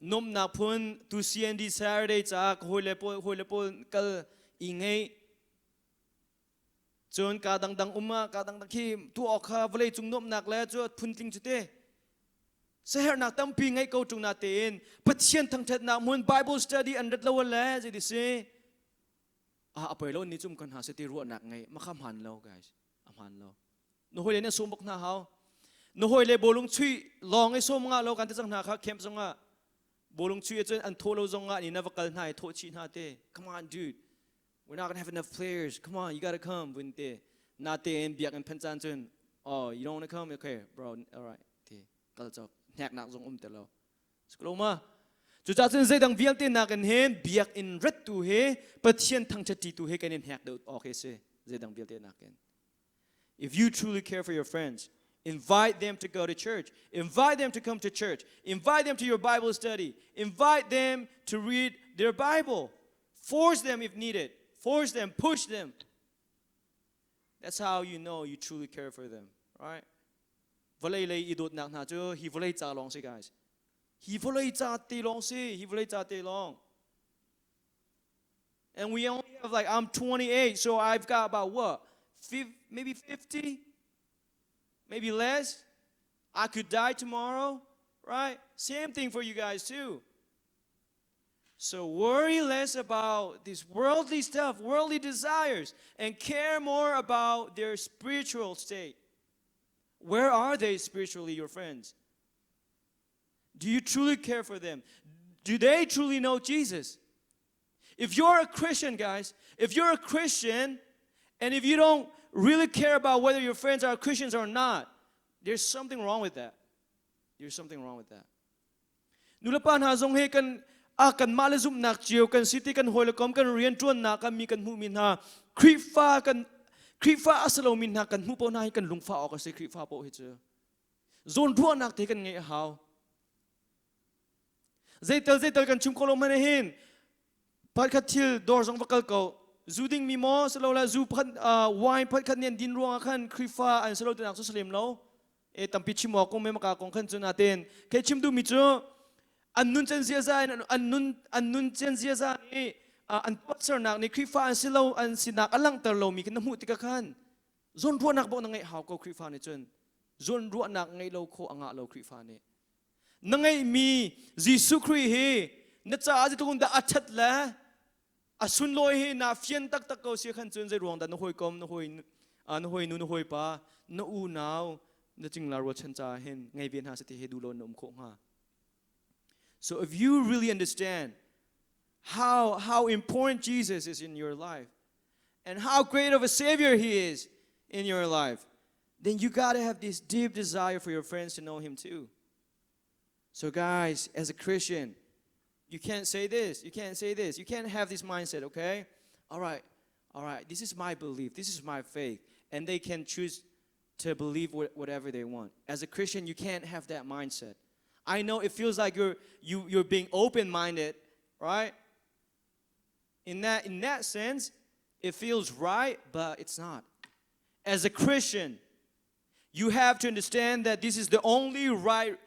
Nom na pun tu CND Saturday cha hoi le po kal ingai chon ka dang ka dang khi tu okha vlei chung nom nak le cho phun ting chute se her nak tam pi ngai ko chung na ten pathian thang that na mun Bible study and rat lo le je di se apoi lo ni chum kan ha se ti ru nak ngai ma kham han lo guys am han lo no hoi le na som bok na hao no hoi le bolung chui long ai som nga lo kan te chang na kha kem chang nga bolung chui chen an tholo zong nga ni na vakal nai tho chi na te come on dude. We're not going to have enough players. Come on, you got to come. Not the biak and pensan chun. Oh, you don't want to come? Okay, bro. All right. Kal chok. Nyak nak zong telo. Skoloma. Chu cha chen zai dang vial te nak an hen biak in ret tu he pathian thang chati tu he kan in hak do okay se zai dang vial te nak en. If you truly care for your friends, invite them to go to church. Invite them to come to church. Invite them to your Bible study. Invite them to read their Bible. Force them if needed. Force them, push them. That's how you know you truly care for them, right? Volei lei idot nak na cho hi volei cha long se guys. Hi volei cha ti long se, hi volei cha ti long. And we only have like I'm 28, so I've got about what? Maybe 50? Maybe less? I could die tomorrow, right? Same thing for you guys too. So worry less about this worldly stuff, worldly desires, and care more about their spiritual state. Where are they spiritually, your friends? Do you truly care for them? Do they truly know Jesus? If you're a Christian, guys, if you're a Christian, and if you don't really care about whether your friends are Christians or not, there's something wrong with that. There's something wrong with that. Nulapan ha zong he kan kan malazum nak chiu kan city kan holokom kan rian tuan na kan mi kan hu min ha krifa asalo min ha kan hu po na kan lungfa o ka se krifa po he chu zon ruan nak te kan nge how zaital kan chum kolom man hin pat khathil dor jong vakal ko zuding mi mo salo la zu phan wine pat khat nen din ruang khan krifa an salo te nak so slim lo e tampi chimo ko me maka kong khan chu na ten ke chim du mi chu annun chen zia za annun chen zia za ni an pastor nak ni krifa an silo an sinak alang tar lo mi kan mu ti ka khan zon ruan nak bo na ngai how ko krifa ni chen zon ruan nak ngai lo kho anga lo krifa ni nangai mi jisu kri he na cha ji tukun da achat la asun loi he na fian tak tak ko si khan chen zai ruang da no hoi kom no hoi nu no hoi pa no u naw na ching la ro chen cha hen ngai bien ha se ti he du lo nom kho ha. So if you really understand how important Jesus is in your life and how great of a Savior He is in your life, then you got to have this deep desire for your friends to know Him too. So guys, as a Christian, you can't say this, you can't say this, you can't have this mindset, okay? All right, this is my belief, this is my faith, and they can choose to believe whatever they want. As a Christian, you can't have that mindset. I know it feels like you're being open-minded, right? In that sense, it feels right, but it's not. As a Christian, you have to understand that this is the only right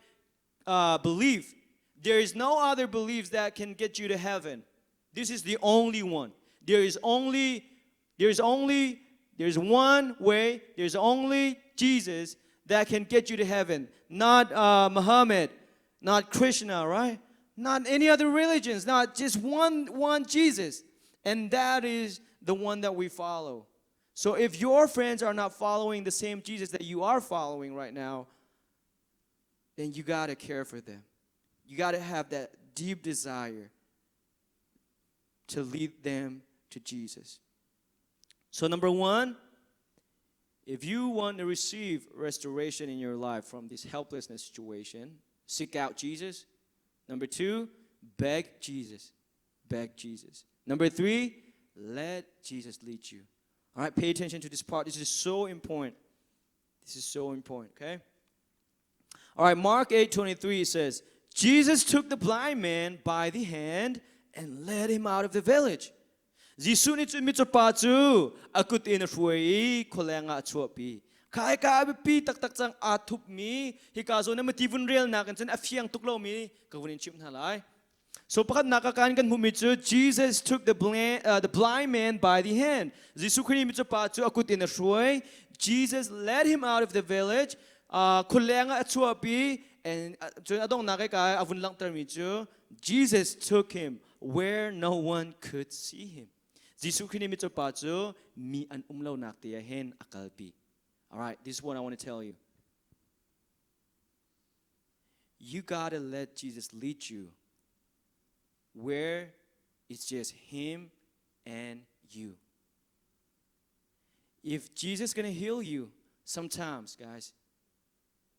belief. There is no other beliefs that can get you to heaven. This is the only one. There's one way. There's only Jesus that can get you to heaven. Not Muhammad. Not Krishna, right? Not any other religions, not just one Jesus. And that is the one that we follow. So if your friends are not following the same Jesus that you are following right now, then you got to care for them. You got to have that deep desire to lead them to Jesus. So number one, if you want to receive restoration in your life from this helplessness situation, seek out Jesus. Number two, beg Jesus. Beg Jesus. Number three, let Jesus lead you. All right, pay attention to this part. This is so important. This is so important, okay? All right, Mark 8:23 says, Jesus took the blind man by the hand and led him out of the village. Jesus ni chu mi chu pa chu akut in ruai kholenga chuapi. Kai ka pi tak tak chang athup mi hi ka zo na mati vun real na kan chen afiang tuklo mi ka vunin chim halai. So pakat nakakan kan humichu, Jesus took the blind man by the hand. Jesus kini michu pa chu akut in ruai. Jesus led him out of the village. Kholenga chuapi and chu adong nakai ka avun lang termichu. Jesus took him where no one could see him. Jesus kini michu pa chu mi an umlaw naktiya hen akalpi. All right, this is what I want to tell you. You gotta let Jesus lead you where it's just him and you. If Jesus is gonna heal you, sometimes, guys,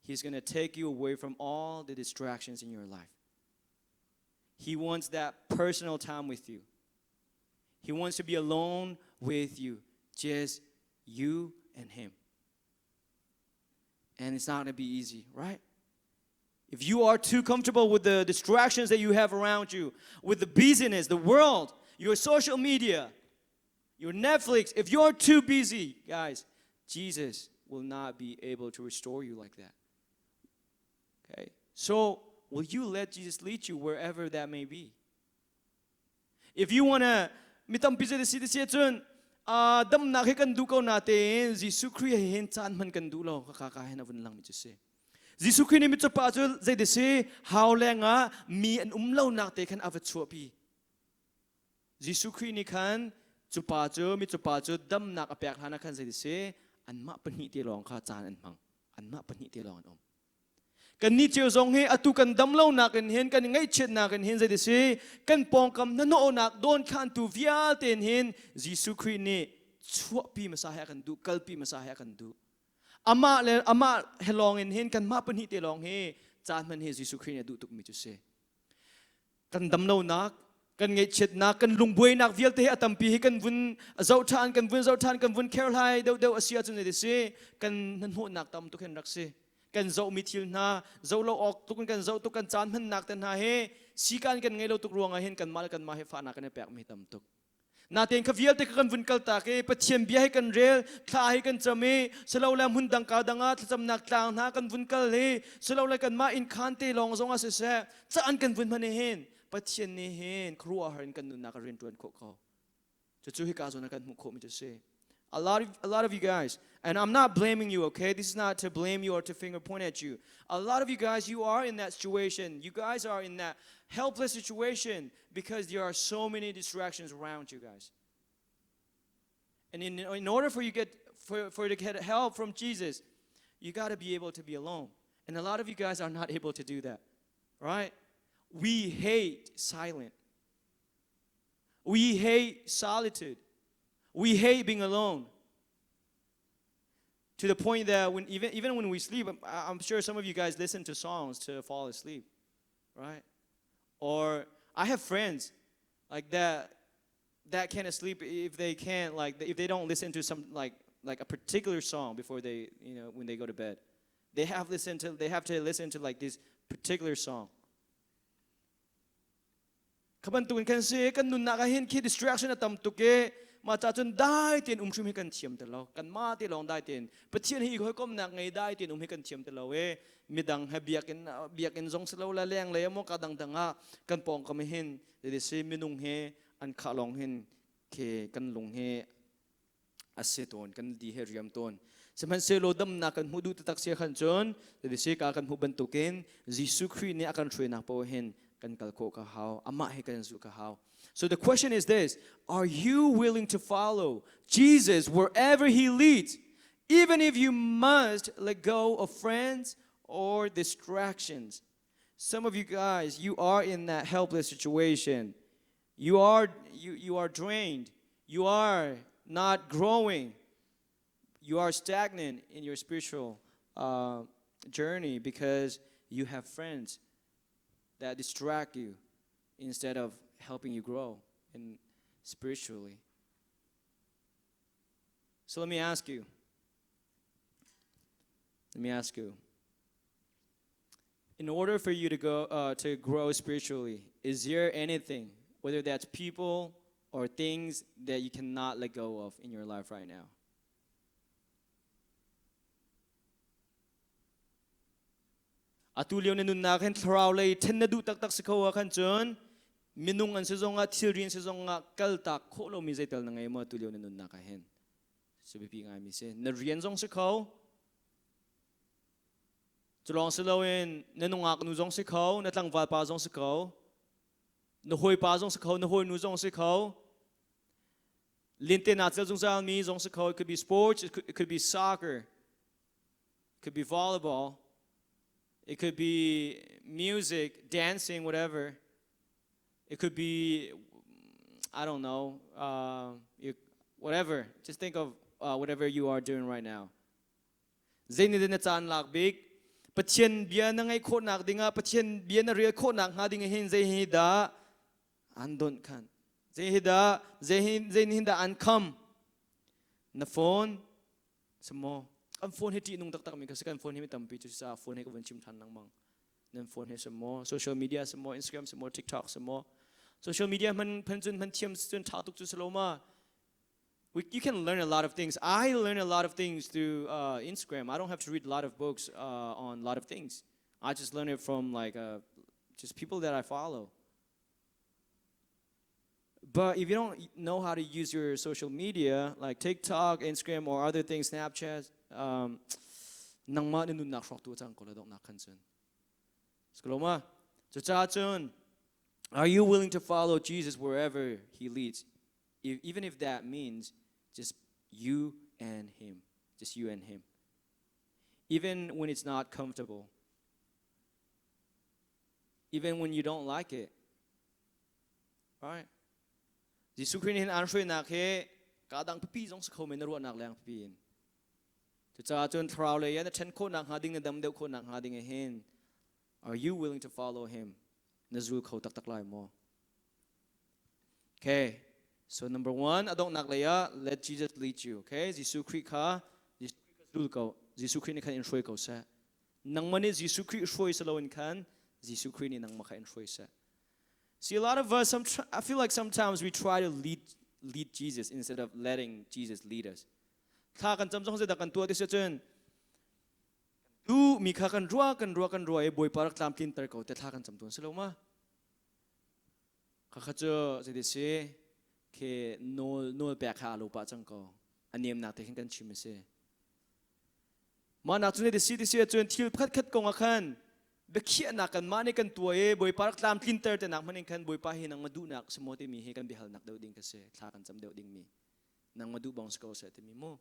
he's gonna take you away from all the distractions in your life. He wants that personal time with you. He wants to be alone with you, just you and him. And it's not going to be easy, right? If you are too comfortable with the distractions that you have around you, with the busyness, the world, your social media, your Netflix, if you're too busy, guys, Jesus will not be able to restore you like that. Okay? So, will you let Jesus lead you wherever that may be? If you want to mitam busy the city, dam nakhi kan dukaw natin Jesus Christ hin chan man kan dulo kakakahin avun lang mit se Jesus Christ ni mit pa chul zai de se how lenga mi an umlaw nakte kan avat pi Jesus Christ ni kan chu pa chu mit pa chu dam nak apek hana kan zai de se an ma pani ti long kha chan an mang an ma pani ti long om kan ni chiu zong he atu kan damlo na kan hin kan ngai chet na kan hin zai de se kan pong kam na no nak don khan tu vial ten hin Jesus Christ ni chua pi masaya kan du kal pi masaya kan du ama helong in hin kan ma pan hi te long he chan man he Jesus Christ ni du tuk mi chu se kan damlo nak kan ngai chet na kan lungbuai nak vial te atam pi kan vun zau than kan vun carol hai deu asia chu ne de se kan nan ho nak tam tu khen rak se kan zau mithil na zau lo ok tu kan zau tu kan chan man nak tan ha he si kan ngai lo tuk ruanga hen kan mal kan ma he fa na kan pek mi tam tuk na ten khavial te kan vun kal ta ke pathiam bia he kan rel kha he kan chame selo lam hun dang ka danga tham nak tlang na kan vun kal le selo la kan ma in khan te long zonga se se cha an kan vun mane hen pathian ne hen khruwa harin kan nu na ka rin tuan kho kho chu hi ka zo na kan mu kho mi se a lot of you guys, and I'm not blaming you, okay? This is not to blame you or to finger point at you. A lot of you guys, you are in that situation. You guys are in that helpless situation because there are so many distractions around you guys. And in order for you to get help from Jesus, you got to be able to be alone. And a lot of you guys are not able to do that, right? We hate silence. We hate solitude. We hate being alone. To the point that even when we sleep, I'm sure some of you guys listen to songs to fall asleep, right? Or I have friends like that can't sleep if they can't, like, if they don't listen to some like a particular song before they, when they go to bed. They have to listen to like this particular song. Kabantuin kan se kan nun nakahin ki distraction atam tuke ma cha chun dai tin umshum hi kan thiam te lo kan ma ti long dai tin pathian hi khoi kom nak ngai dai tin hi kan thiam te lo we midang ha biakin zong selo la leng le mo ka dang danga kan pong kam hin de se minung he an kha long hin ke kan lung he aseton kan di he riam ton seman selo dam na kan hudu tak se khan chon de se ka kan hu ban tuken Jesus Christ ni akan threna po hin kan kalko ka haw ama he kan zu ka haw So the question is this: are you willing to follow Jesus wherever He leads, even if you must let go of friends or distractions? Some of you guys, you are in that helpless situation. You are drained. You are not growing. You are stagnant in your spiritual journey because you have friends that distract you instead of helping you grow spiritually. So let me ask you. In order for you to grow spiritually, is there anything, whether that's people or things, that you cannot let go of in your life right now? Atulyo na nun nakin tharawlay ten na du tak sa kawa kan chun minung an sezonga children sezonga kaltak kholo mi zaital na ngai mo atulyo na nun nakahen. So bipi nga mi se na rian zong sa kaw tulong silawin nanungak nu zong sa kaw na tlang val pa zong sa kaw na hoy pa zong sa kaw na hoy nu zong sa kaw linte na tsel zong sa mi zong sa kaw. It could be sports, it could be soccer, it could be volleyball. It could be music, dancing, whatever. It could be, I don't know, whatever. Just think of whatever you are doing right now. Zaini din natsan lakbik. Patien biya na ngay ko nak dinga. Patien biya na real ko nak ha dinga hin zaini da andon kan. Zaini hinda ankam. Na phone samo. Kan phone hiti nung tak mi kasi kan phone himi tampi tu sa phone he ko ban chim than nang mang nan phone he samo social media samo Instagram samo TikTok samo social media man panjun man thiam chun thatuk chu saloma. You can learn a lot of things. I learn a lot of things through Instagram. I don't have to read a lot of books on a lot of things. I just learn it from like just people that I follow. But if you don't know how to use your social media, like TikTok, Instagram, or other things, Snapchat, nang ma nun nak shok tu chang ko la dok nak kan chun. Skoloma, cha chun. Are you willing to follow Jesus wherever He leads, even if that means just you and Him, just you and Him, even when it's not comfortable, even when you don't like it, right? Jesus Christ hin an shui nak he kadang pipi jong sa khomen ro nak lang pipi in. To cha chun thrau le ya na chen ko nak ha ding na dam deu ko nak ha ding hin. Are you willing to follow Him? Nazul kho tak tak lai mo. Okay. So number 1, adong nak le ya, let Jesus lead you. Okay? Jesus Christ ka zul ko. Jesus Christ ni kan in shui ko sa. Nang mani Jesus Christ shui sa lawin kan, Jesus Christ ni nang maka in shui sa. See, a lot of us, I feel like sometimes we try to lead Jesus instead of letting Jesus lead us. Kha kan cham jong se da kan tua ti se chen. Tu mi kha kan rua e boy parak tlam tin tar ko te tha kan cham ton selo ma. Kha cho se de se ke no pe kha lo pa chang ko. Anem na te hin kan chim se. Ma na chune de si ti se chen thil khat ko nga khan. Bekia nak kan mani kan tua e boy parak tlam tin tar te nak manin kan boy pa hin ang madu nak semote mi he kan bihal nak daw ding kasi tha kan cham daw ding mi. Nang madu bang sko sa te mi mo.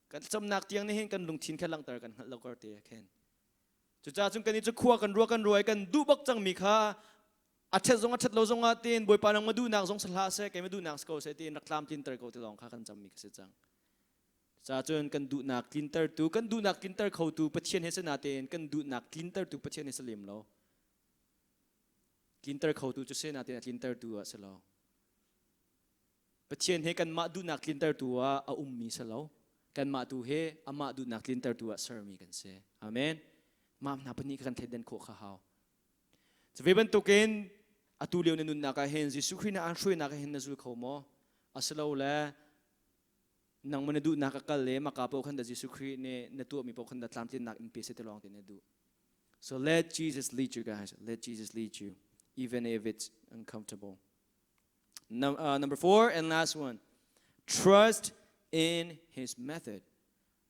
Kan cham nak tiang ni hin kan lung thin khalang tar kan lokor te khen chu cha chung kan ni chu khua kan roi kan du bak chang mi kha athet lo zong atin boy panang madu nak zong sala se kai madu nak sko se tin raklam tin tar ko te long kha kan cham mi ka se chang cha chun kan du nak tin tar tu kan du nak tin tar khau tu pathian he se na ten kan du nak tin tar tu pathian he se lem lo tin tar khau tu chu se na ten tin tar tu a se lo pathian he kan ma du nak tin tar tu a mi se lo kan ma tu he ama du nak tin tar tu a sir mi kan se amen ma na pani kan the den kho kha haw so ve ban tu ken atulio ne nun na ka hen Jesus Christ na an shui na ka hen na zul kho mo aslo la nang man du na ka kal le makapo khan da Jesus Christ ne na tu mi po khan da tlam tin nak in pe se te long tin du. So let Jesus lead you guys. Let Jesus lead you even if it's uncomfortable. Number 4 and last one. Trust in His method.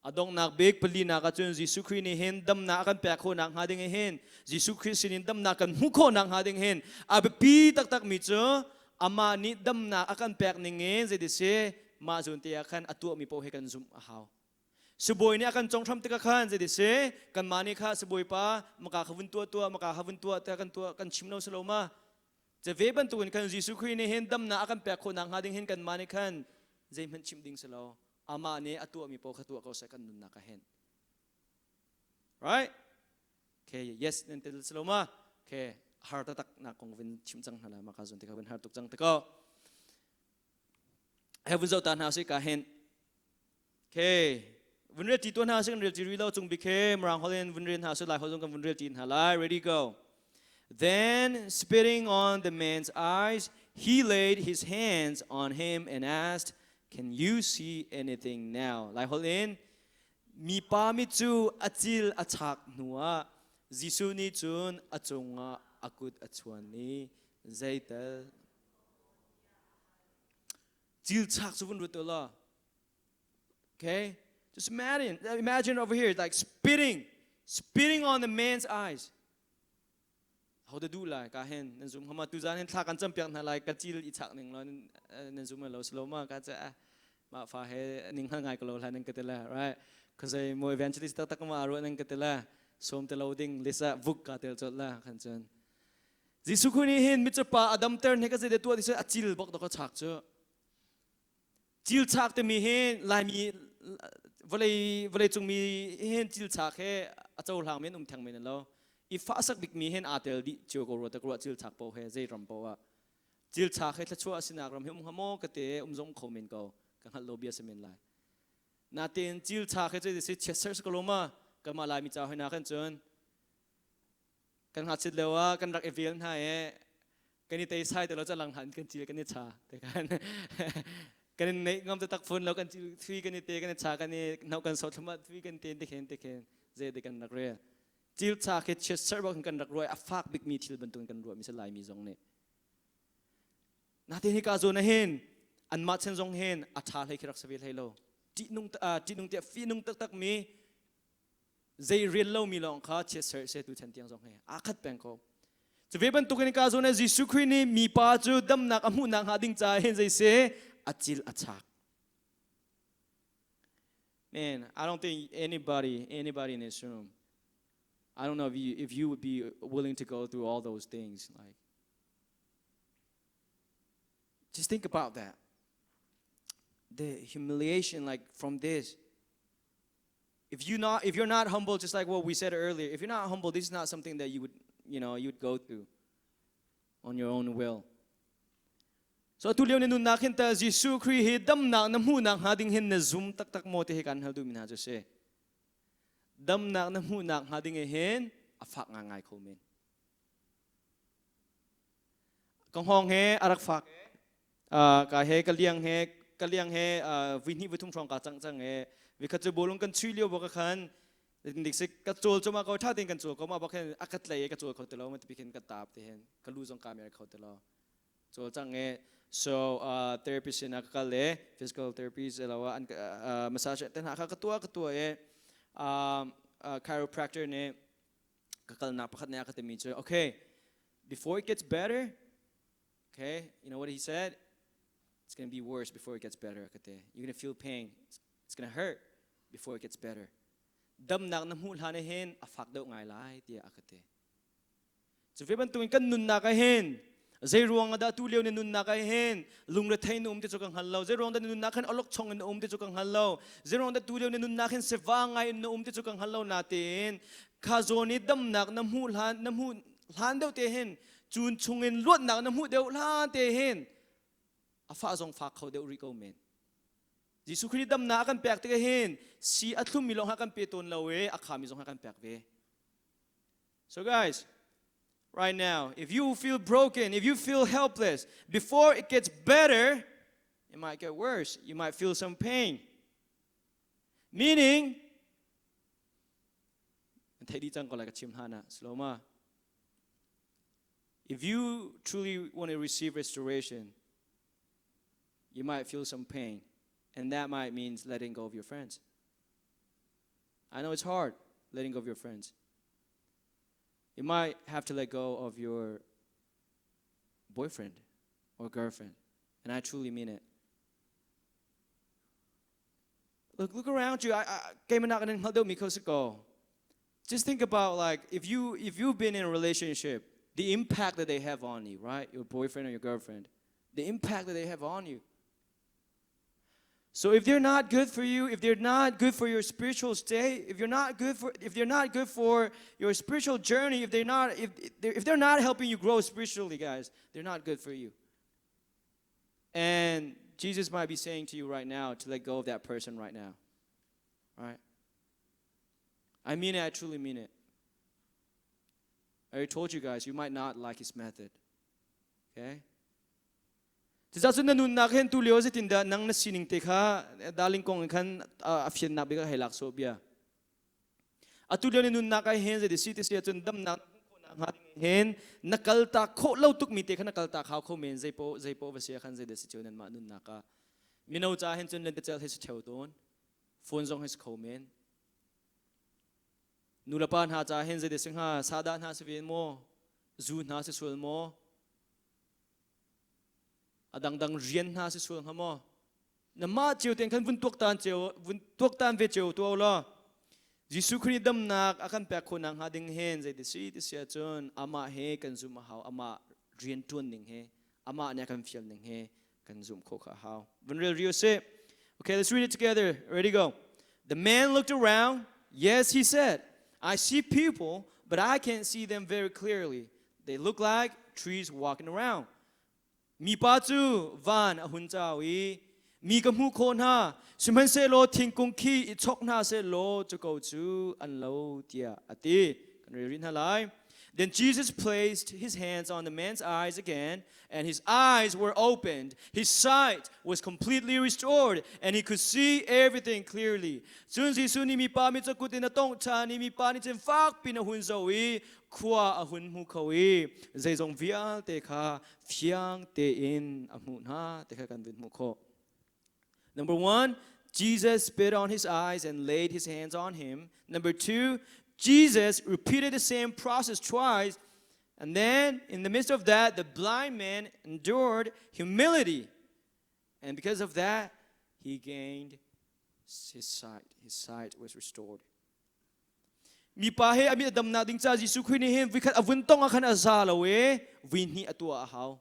Adong nak big pali na ka chun Jesus Christ ni hen dam na kan pe ko nang hading hen Jesus Christ sin dam na kan hu ko nang hading hen abi pi tak tak mi chu ama ni dam na akan pek ningin zedi se ma zun te akan atu mi po he kan zum ahau suboi ni akan chong tham te ka khan zedi se kan mani kha suboi pa maka khavun tua maka havun tua te kan tua kan chimno saloma je ve ban tu kan jisu khui ni hen dam na akan pek kho nang hading hen kan mani khan zai man chim ding salo ama ni atu mi po khatu ko sa kan nun na ka hen right okay yes nen tel saloma okay har ta tak na kong vin chim chang hala maka zun te ka vin har tuk chang te ko heaven zo tan ha se ka hen okay vun re ti tuan ha se kan re ti ri lo chung bi ke mrang holen vun ren ha se lai ho jong kan vun re tin ha lai ready go. Then spitting on the man's eyes he laid his hands on him and asked, can you see anything now? Lai holen mi pa mi chu achil achak nuwa jisu ni chun achunga akut achuan ni zaital chil chak chu vun ru to la. Okay, just imagine over here like spitting on the man's eyes. How to do like ka hen nan zum hama tu zan hen thla kan champion na like ka chil I chak ning lo nan zum lo slow ma ka cha ma fa he ning ha ngai ko lo la nan ka te la right cause I mo evangelist tak ma ro nan ka te la som te loading lisa vuk ka tel chot la khan chan jisu khuni hen mi cha pa adam ter ne ka je de tu di se achil bok to ko chak chu chil chak te mi hen lai mi volei chung mi hen chil chak he achol hang men thang men lo if asak big mi hen atel di chu ko ro ta ko chil chak po he zai ram po wa chil chak he thachua sinak ram hum hamo ka te umjong khomen ko kan hal lobia semen lai na ten chil chak he je se cheser ko loma ka ma lai mi cha he na kan chon kan ha chit lewa kan rak evel na he kan ni te sai te lo cha lang han kan chil kan ni cha te kan kan nei ngam ta tak phone lo kan chil three kan ni te kan cha kan ni nau kan so thuma three kan ten te khen je de kan rak re chil cha ke cheser ba kan rak roi afak big mi thil ban tun kan ro mi se lai mi jong ne na te hi ka zo na hen an ma chen jong hen a tha lai khirak savel helo ti nung te fi nung tak mi zai real lo mi long kha cheser se tu chen tiang jong he a khat peng ko chu ve ban tu kan ka zo na jisu khri ni mi pa chu dam nak amu nang ha ding cha hen zai se achil achak man I don't think anybody in this room I don't know if you would be willing to go through all those things. Like, just think about that. The humiliation, like from this. If you're not humble, just like what we said earlier, if you're not humble, this is not something that you would go through on your own will. So tuliw ni nun nakin ta Jisu Kri hidam na namu nang hading hin na zoom tak mo te kan haldu min ha jose. Dam nak na mu nak hading hen afak nga ngai ko men kong hong he arak fak ka he kaliang he vinhi vitum trong ka chang he vikhat bolong kan chilio boka khan dik se ka chol choma ko tha ting kan chol ko ma ba khan akat lai ka chol khotelo ma tipikin ka tap te hen kalu jong camera khotelo chol chang he so therapist na ka le physical therapist alawa massage ten ha ka tua e chiropractor ne kakal napakat na akademi so okay before it gets better okay you know what he said it's going to be worse before it gets better akate you're going to feel pain it's going to hurt before it gets better dam nak na hul hane hen afak daw ngai lai ti akate so veban tuin kan nun na ka hen zai ruang da tu leo ne nun na ka hen lung ra thai num te chokang hallo zai ruang da nun na khan alok chong ne te chokang hallo zai ruang da tu leo ne nun na khan seva ngai ne te chokang hallo na ten kha zoni dam nak na mu han deu te hen chun chungin lot nak na mu deu la te hen afa zong fa khau deu ri ko men Jisu Kri dam na kan pek te hen si atlum milong ha kan peton lawe akhami zong ha kan pek ve so guys right now, if you feel broken, if you feel helpless, before it gets better, it might get worse. You might feel some pain. Meaning, if you truly want to receive restoration, you might feel some pain. And that might mean letting go of your friends. I know it's hard, letting go of your friends. You might have to let go of your boyfriend or girlfriend. And I truly mean it. Look around you. Just think about, like, if you've been in a relationship, the impact that they have on you, right? Your boyfriend or your girlfriend. The impact that they have on you. So if they're not good for you, if they're not good for your spiritual state, if they're not good for your spiritual journey, if they're not helping you grow spiritually, guys, they're not good for you. And Jesus might be saying to you right now to let go of that person right now. Right? I mean it, I truly mean it. I already told you guys, you might not like his method. Okay? Just na nun na ken tu leo tinda nang na sining te kha daling kong kan afian na biga helak so bia atu leo nun na kai hen de city sia chun dam na ha hen nakalta kho lo tuk mi te kha nakalta khaw kho men zai po va sia khan zai de si chun ma nun na ka minau cha hen chun le de chel he cheu don phone zong his kho men nulapan ha cha hen zai de sing ha sada na se ven mo zu na se sul mo adang rian ha si suang hamo na ma chiu ten kan vun tuak tan ve chiu to lo Jisu Christ dam nak akan pe khonang ha ding hen zai de si sia chon ama he kan zum hau ama rian tuan ning he ama nya kan fial ning he kan zum kho kha hau when real say. Okay, let's read it together. Ready, go. The man looked around. Yes, he said, I see people, but I can't see them very clearly. They look like trees walking around. Mi pa chu van a hun chawi mi ka mu khon ha siman se lo thing kung khi I chok na se lo chu ko chu an lo tia ati kan read na lai. Then Jesus placed his hands on the man's eyes again, and his eyes were opened. His sight was completely restored, and he could see everything clearly. Soon si ni mi pa mi chu kutin na tong cha ni mi pa ni chen fak pin a hun zawi khwa a hun mu khawi zai zong vial te kha phiang te in a mu na te kha kan vin mu kho. Number 1, Jesus spit on his eyes and laid his hands on him. Number 2, Jesus repeated the same process twice, and then in the midst of that, the blind man endured humility, and because of that, he gained his sight. His sight was restored. Mi pahe ami adam na ding cha Jisu Christ ni hem vikat avun tong akhan azalawe win hi atua how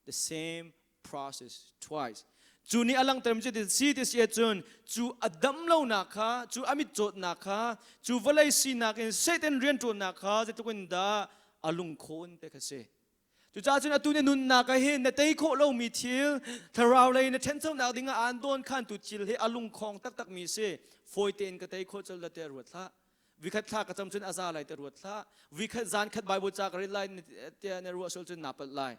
the same process twice. Chu ni alang term che si te sia chun chu adam lo na kha chu amit chot na kha chu valai si na ken satan rian to na kha je tukun da alung khon te kha se chu cha chun atu ne nun na ka he na tei kho lo mi thil tharau le na chen chau na ding an don khan tu chil he alung khong tak tak mi se foi ten ka tei kho chal la te ru tha vikhat tha ka cham chun aza lai te ru tha vikhat zan khat bible cha ka ri lai te ne ru sol chun na pat lai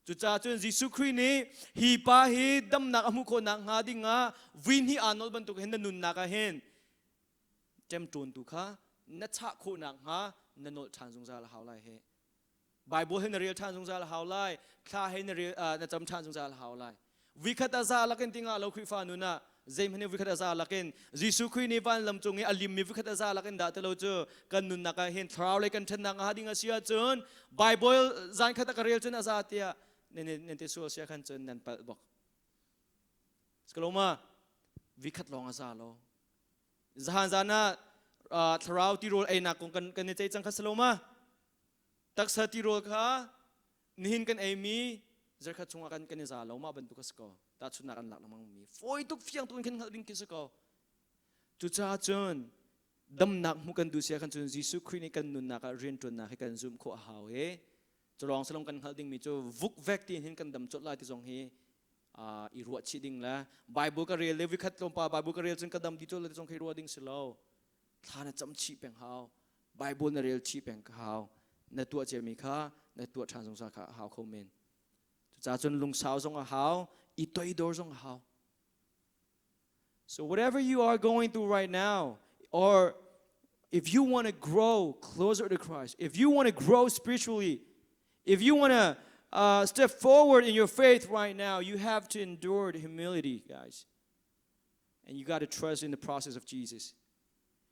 chu cha chun Jisu Christ ni hi pa hi dam nak amu ko nak nga ding nga win hi anol ban tu hen na nun na ka hen tem tun tu kha na cha kho nak nga na nol chan sung za la haw lai he bible hen real chan sung za la haw lai kha hen real na cham chan sung za la haw lai vikhat aza la ken tinga lo khri fa nu na zem hen vikhat aza la ken Jisu Christ ni van lam chung alim mi vikhat aza la ken da te lo chu kan nun na ka hen thrau le kan then na nga ding a sia chun bible zan khat ka real chun aza tia nen te so sia khan chun nan pal bok skaloma vikhat long aza lo zahan zana thrau ti rol ai na kong kan ne chei chang kha saloma tak sa ti rol kha nihin kan ai mi zer kha chunga kan ne za lo ma ban tu ka sko ta chun na kan lak namang mi foi tuk fiang tu kan ding ki sko tu cha chun dam nak mu kan du sia khan chun Jisu Christ ni kan nun na ka rin tun na kan zum kho haw he chorong salong kan khalding mi chu vuk vek tin hin kan dam chot lai ti jong hi I ruat chi ding la bible ka real levi khat lom pa bible ka real chun ka dam ti chol la jong khi ruat ding silo thana cham chi peng haw bible na real chi peng ka haw na tua che mi kha na tua than jong sa kha haw kho men cha chun lung sao jong a haw I toi dor jong haw. So whatever you are going through right now, or if you want to grow closer to Christ, if you want to grow spiritually, if you want to step forward in your faith right now, you have to endure the humility, guys. And you got to trust in the process of Jesus.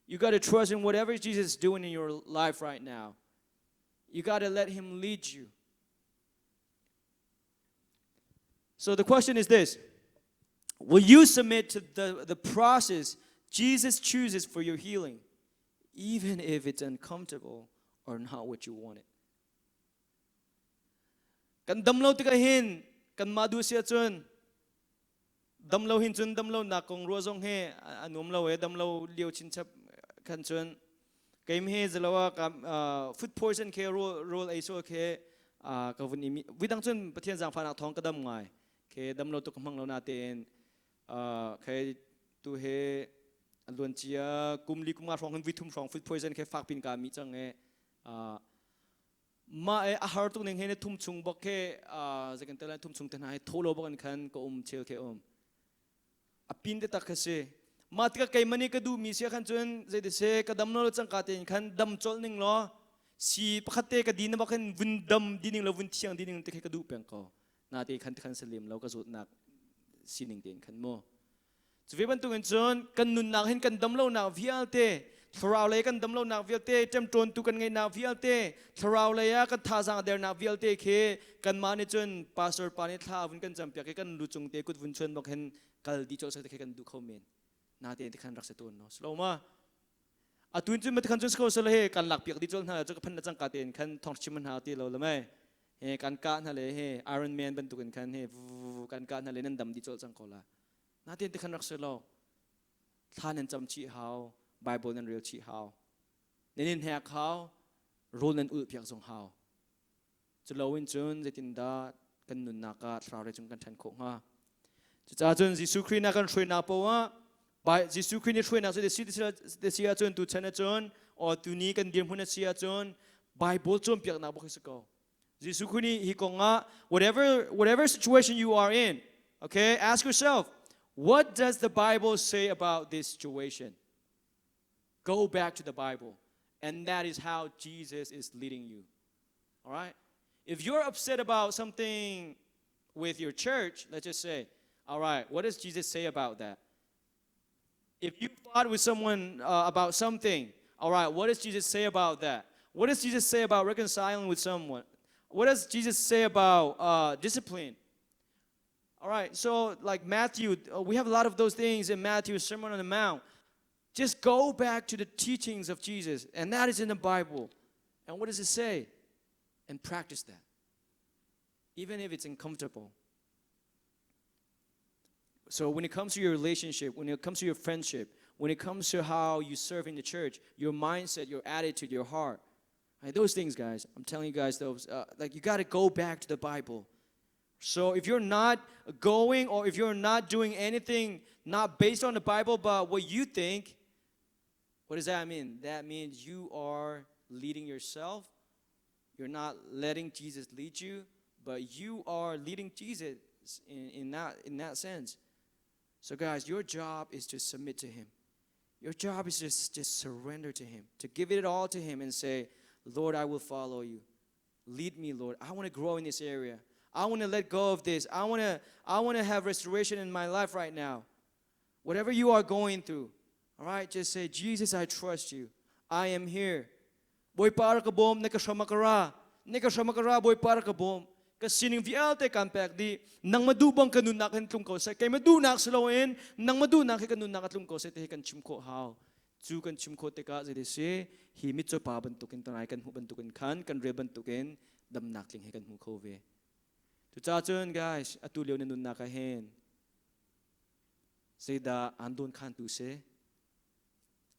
You got to trust in whatever Jesus is doing in your life right now. You got to let him lead you. So the question is this: will you submit to the process Jesus chooses for your healing, even if it's uncomfortable or not what you wanted? Kan damlo tika hin, kan madu siya chun. Damlo hin chun damlo na kong rozong he anum lo damlo liu chin chap kan chun. Kaim he zalawa food poison ke roll aiso ke kavun imi. Widang chun pathian jang fanak thong kadam ngai. Ke damlo tu kamang lo natin ke tu he alun chia kumli kumar from vitum from food poison ke fak pin ka mi chang e ma e ahar tu ning he thum chung bok ke second tela thum chung ten hai tholo bok kan ko chel ke apin de tak se mat ka kai mani ka du mi sia khan chun je de se ka dam no chang ka ten khan dam chol ning lo si pakhate ka din ba khan vun dam dining lo vun thiang dining te ka du peng ko na te khan salim lo ka zut nak sining ten khan mo chuwe ban tu chun kan nun nak hin kan dam lo na vial te thrau le kan dam lo na vial te tem ton tu kan ngai na vial te thrau le ya kan tha sang der na vial te khe kan ma ni chun pastor pa ni tha vun kan cham pya ke kan lu chung te kut vun chun bok hen kal di chol sa te kan du khomen na te kan rak se ton no slow ma atun chun mat kan chun sko sel he kan lak pyak di chol na chak phan na chang ka ten kan thong chiman ha ti lo la mai he kan ka na le he iron man ban tu kan he kan ka na le nan dam di chol chang ko la na te kan rak se lo than an cham chi hao Bible nan real chi hao nen hek hao rol nan ul pyak song hao chulo in chun jetin da kan nun na ka thra re chung kan than kho nga cha chun jisu khrist na kan throi na po wa by jisu khrist ni throi na so de sia chun tu chana chun or tu ni kan dim huna sia chun Bible chum pyak na bo khis ko jisu khrist ni hi ko nga whatever situation you are in, okay, ask yourself, what does the Bible say about this situation? Go back to the Bible, and that is how Jesus is leading you. All right? If you're upset about something with your church, let's just say, all right, what does Jesus say about that? If you fought with someone about something, all right, what does Jesus say about that? What does Jesus say about reconciling with someone? What does Jesus say about discipline? All right, so like Matthew, we have a lot of those things in Matthew's Sermon on the Mount. Just go back to the teachings of Jesus, and that is in the Bible. And what does it say? And practice that, even if it's uncomfortable. So when it comes to your relationship, when it comes to your friendship, when it comes to how you serve in the church, your mindset, your attitude, your heart, right, those things, guys, I'm telling you guys, those like you got to go back to the Bible. So if you're not going or if you're not doing anything not based on the Bible but what you think, what does that mean? That means you are leading yourself. You're not letting Jesus lead you, but you are leading Jesus in that sense. So guys, your job is to submit to Him. Your job is just surrender to Him, to give it all to Him and say, Lord, I will follow you. Lead me, Lord. I want to grow in this area. I want to let go of this. I want to have restoration in my life right now. Whatever you are going through, all right, just say, Jesus, I trust you. I am here. Boy para ka bom nekashamakara boy para ka bom. Kasining vialte kampak di nang madubang kanunak hen tlungko sa kay madunak slowen nang madunak kanunak tlungko sa te kan chimko how. Chu kan chimko te ka je se himit so pa bantukin tanay kan hu bantukin kan re bantukin damnak ling he kan hu khove. Tu cha chun guys atulyo na nun nakahen. Zeda andon kan tu se.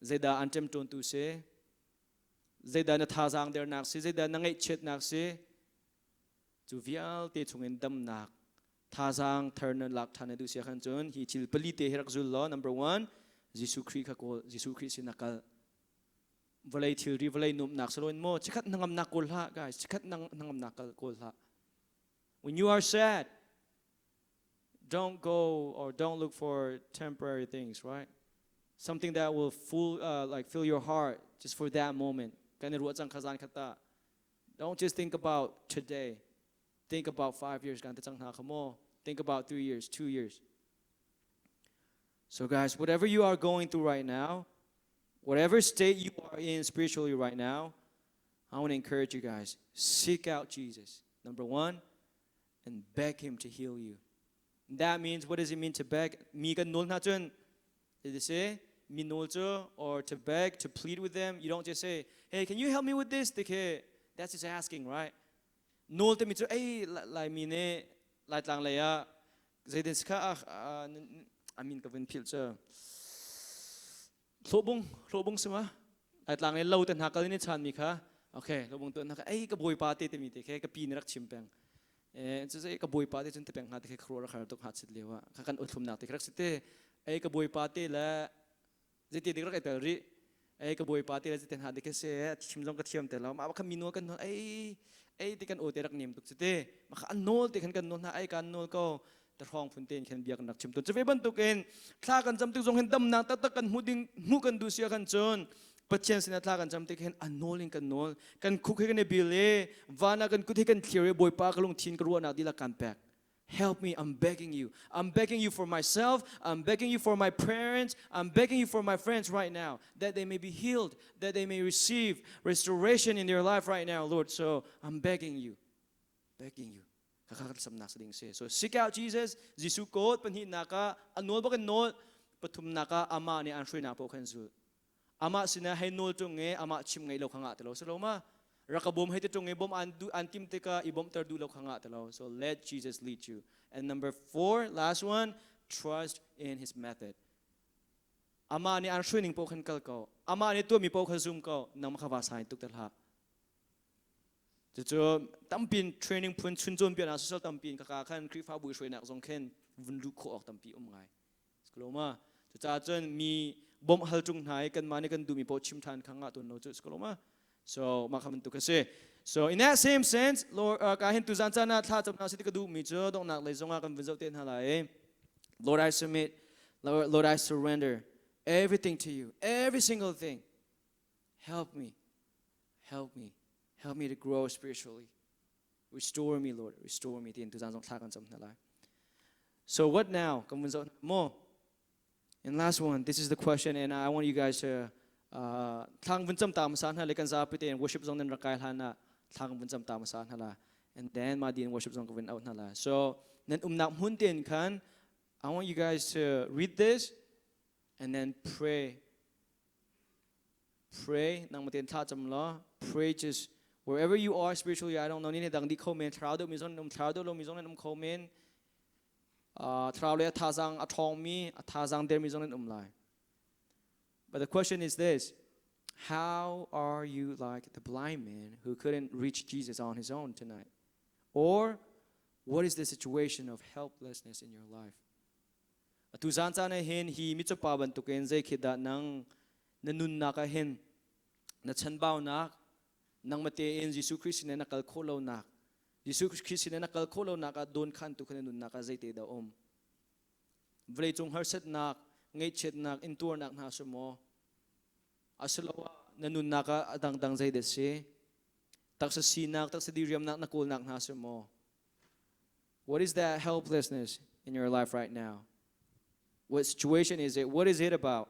Zeda antem ton tu se. Zeda na thazang der nak se. Zeda na ngay chet nak se. Tu vial te chungin dam nak. Thazang turn lak thana du se kan chun. Hi chil pali te herak zul lo. Number 1, Jisu Kri ka ko. Jisu Kri sinakal. Valay til ri valay num nak saloin mo. Chikat nangam nakol ha guys. Chikat nangam nakal kol ha. When you are sad, don't go or don't look for temporary things, right? Something that will fill your heart just for that moment. Don't just think about today. Think about 5 years. Think about 3 years, 2 years. So guys, whatever you are going through right now, whatever state you are in spiritually right now, I want to encourage you guys, seek out Jesus. Number 1, and beg Him to heal you. That means, what does it mean to beg? Mi kan nol na chun. Did it say mi nol cho, or to beg, to plead with them? You don't just say, hey, can you help me with this? That's just asking, right? Nol te mi cho, hey, lai mi ne, lai tlang lai ya. Zay din ska amin ka vin pil cho. Lobong sama. Lai tlang lai lau tan hakal ni chan mi ka. Okay, lobong tuan haka, hey, ka boy pati te mi te ke, ka pinirak chimpeng. So say ka boy pati chun te peng ha te ke krora khar tok hat sit lewa. Ka kan utlum nak te krak site. Hey, ka boy pati la. Zay te dikrak ay pelri. Hey, ka boy pati la zay ten ha te ke se chimlong ka chiam te la. Ma ka minol kan ay te kan o te rak nim tuk site. Maka anol te kan nol na ay kan nol ko. Tarhong punten kan biak nak chim tun. So ban tukin tla kan jam tuk zong hen dam na tak kan huding mu kan du sia kan chun. Patchen sina tla kan jam tuk hen anoling kan nol. Kan cook kan e bile. Vana kan kut kan clear boy pa kalong tin ka ruwa na dila kan pack. Help me, I'm begging you. I'm begging you for myself. I'm begging you for my parents. I'm begging you for my friends right now, that they may be healed, that they may receive restoration in their life right now, Lord. So I'm begging you. Begging you. So seek out Jesus. Jisu kot panhi naka anol ba kan nol patum naka ama ni anshoy na po kan zu. Ama sina hay nol tunge ama chim ngai lo khanga telo. So loma rakabom hay tunge bom antim te ka ibom tardu lo khanga telo. So let Jesus lead you. And number 4, last one, trust in his method. Ama ni anshoy ning po kan kal ko. Ama ni tu mi po kan zoom ko nang makabasay tuk talha. So tampin training pun chunjon pian asal tampin kakakan krifa bu shoi nak zongken vundu ko ok tampi ngai. Skoloma cha chen mi bom haltung nai kan mani kan du mi po chim than khanga ton no skoloma. So makam tu kase. So in that same sense, Lord ka hin tu zan chana tha cham na sit ka du mi cho dong nak le zonga kan vizau ten halai. Lord, I submit. Lord, I surrender everything to you. Every single thing. Help me. Help me. Help me to grow spiritually. Restore me, Lord. Restore me. So what now? More. And last one. This is the question, and I want you guys to worship zone and then madi worship zone out nala. So then kan. I want you guys to read this and then pray. Pray. Pray just wherever you are spiritually. I don't know. Nini dang di comment. Trado mizon trado lo mizon comment. Trado atazang atong mi atazang der mizon lai. But the question is this: how are you like the blind man who couldn't reach Jesus on his own tonight? Or what is the situation of helplessness in your life? Atuzan sana hin hi mitsopaban tuken zay kida nang nanun naka hin na chanbaw nak nang matein Jisu Christ na nakalkolaw nak. Jisu Christ na nakalkolaw nak don kan tu kanun nak zay te da Vlay tung harset nak ngay chet nak intur nak na sumo. Asalawa nanun naka adang dang zay desi. Tak sa sinak tak sa diriam nak nakul nak na sumo. What is that helplessness in your life right now? What situation is it? What is it about?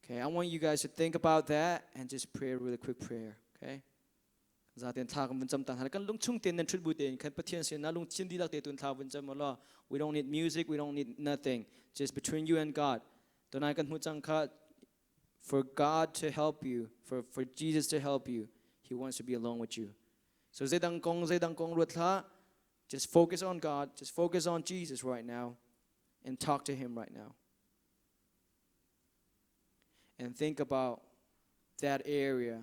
Okay, I want you guys to think about that and just pray a really quick prayer, okay? We don't need music, we don't need nothing. Just between you and God. For God to help you, for Jesus to help you, He wants to be alone with you. So just focus on God, just focus on Jesus right now and talk to Him right now. And think about that area,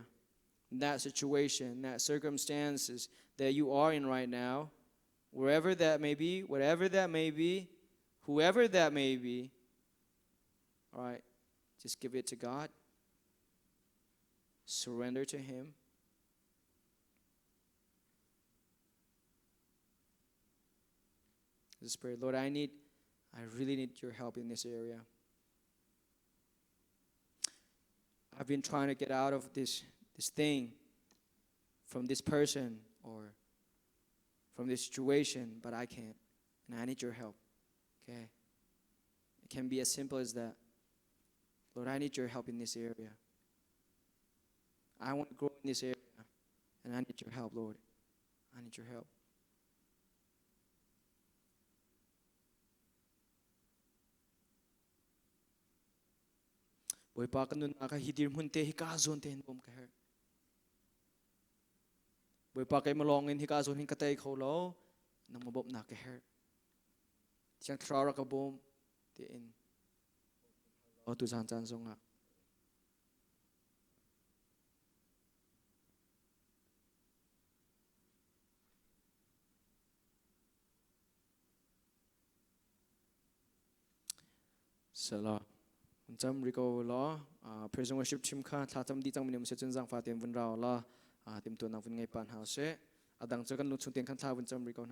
that situation, that circumstances that you are in right now, wherever that may be, whatever that may be, whoever that may be. All right, just give it to God. Surrender to Him. Just pray, Lord, I really need your help in this area. I've been trying to get out of this thing, from this person or from this situation, but I can't. And I need your help. Okay? It can be as simple as that. Lord, I need your help in this area. I want to grow in this area. And I need your help, Lord. I need your help. boi pa kan nun aka hidir mun te hika zon te hin bom ka her boi pa kai malong in hika zon hin ka tai kho lo nang mabop na ka her chang thra ka bom te in o tu san chan song ha sala cham riko lo praise and worship chim kha tha cham di chang minim se chun jang fa tem vun raw la tim tu na vun ngai pan ha se adang chakan lu chung ten khan tha vun cham riko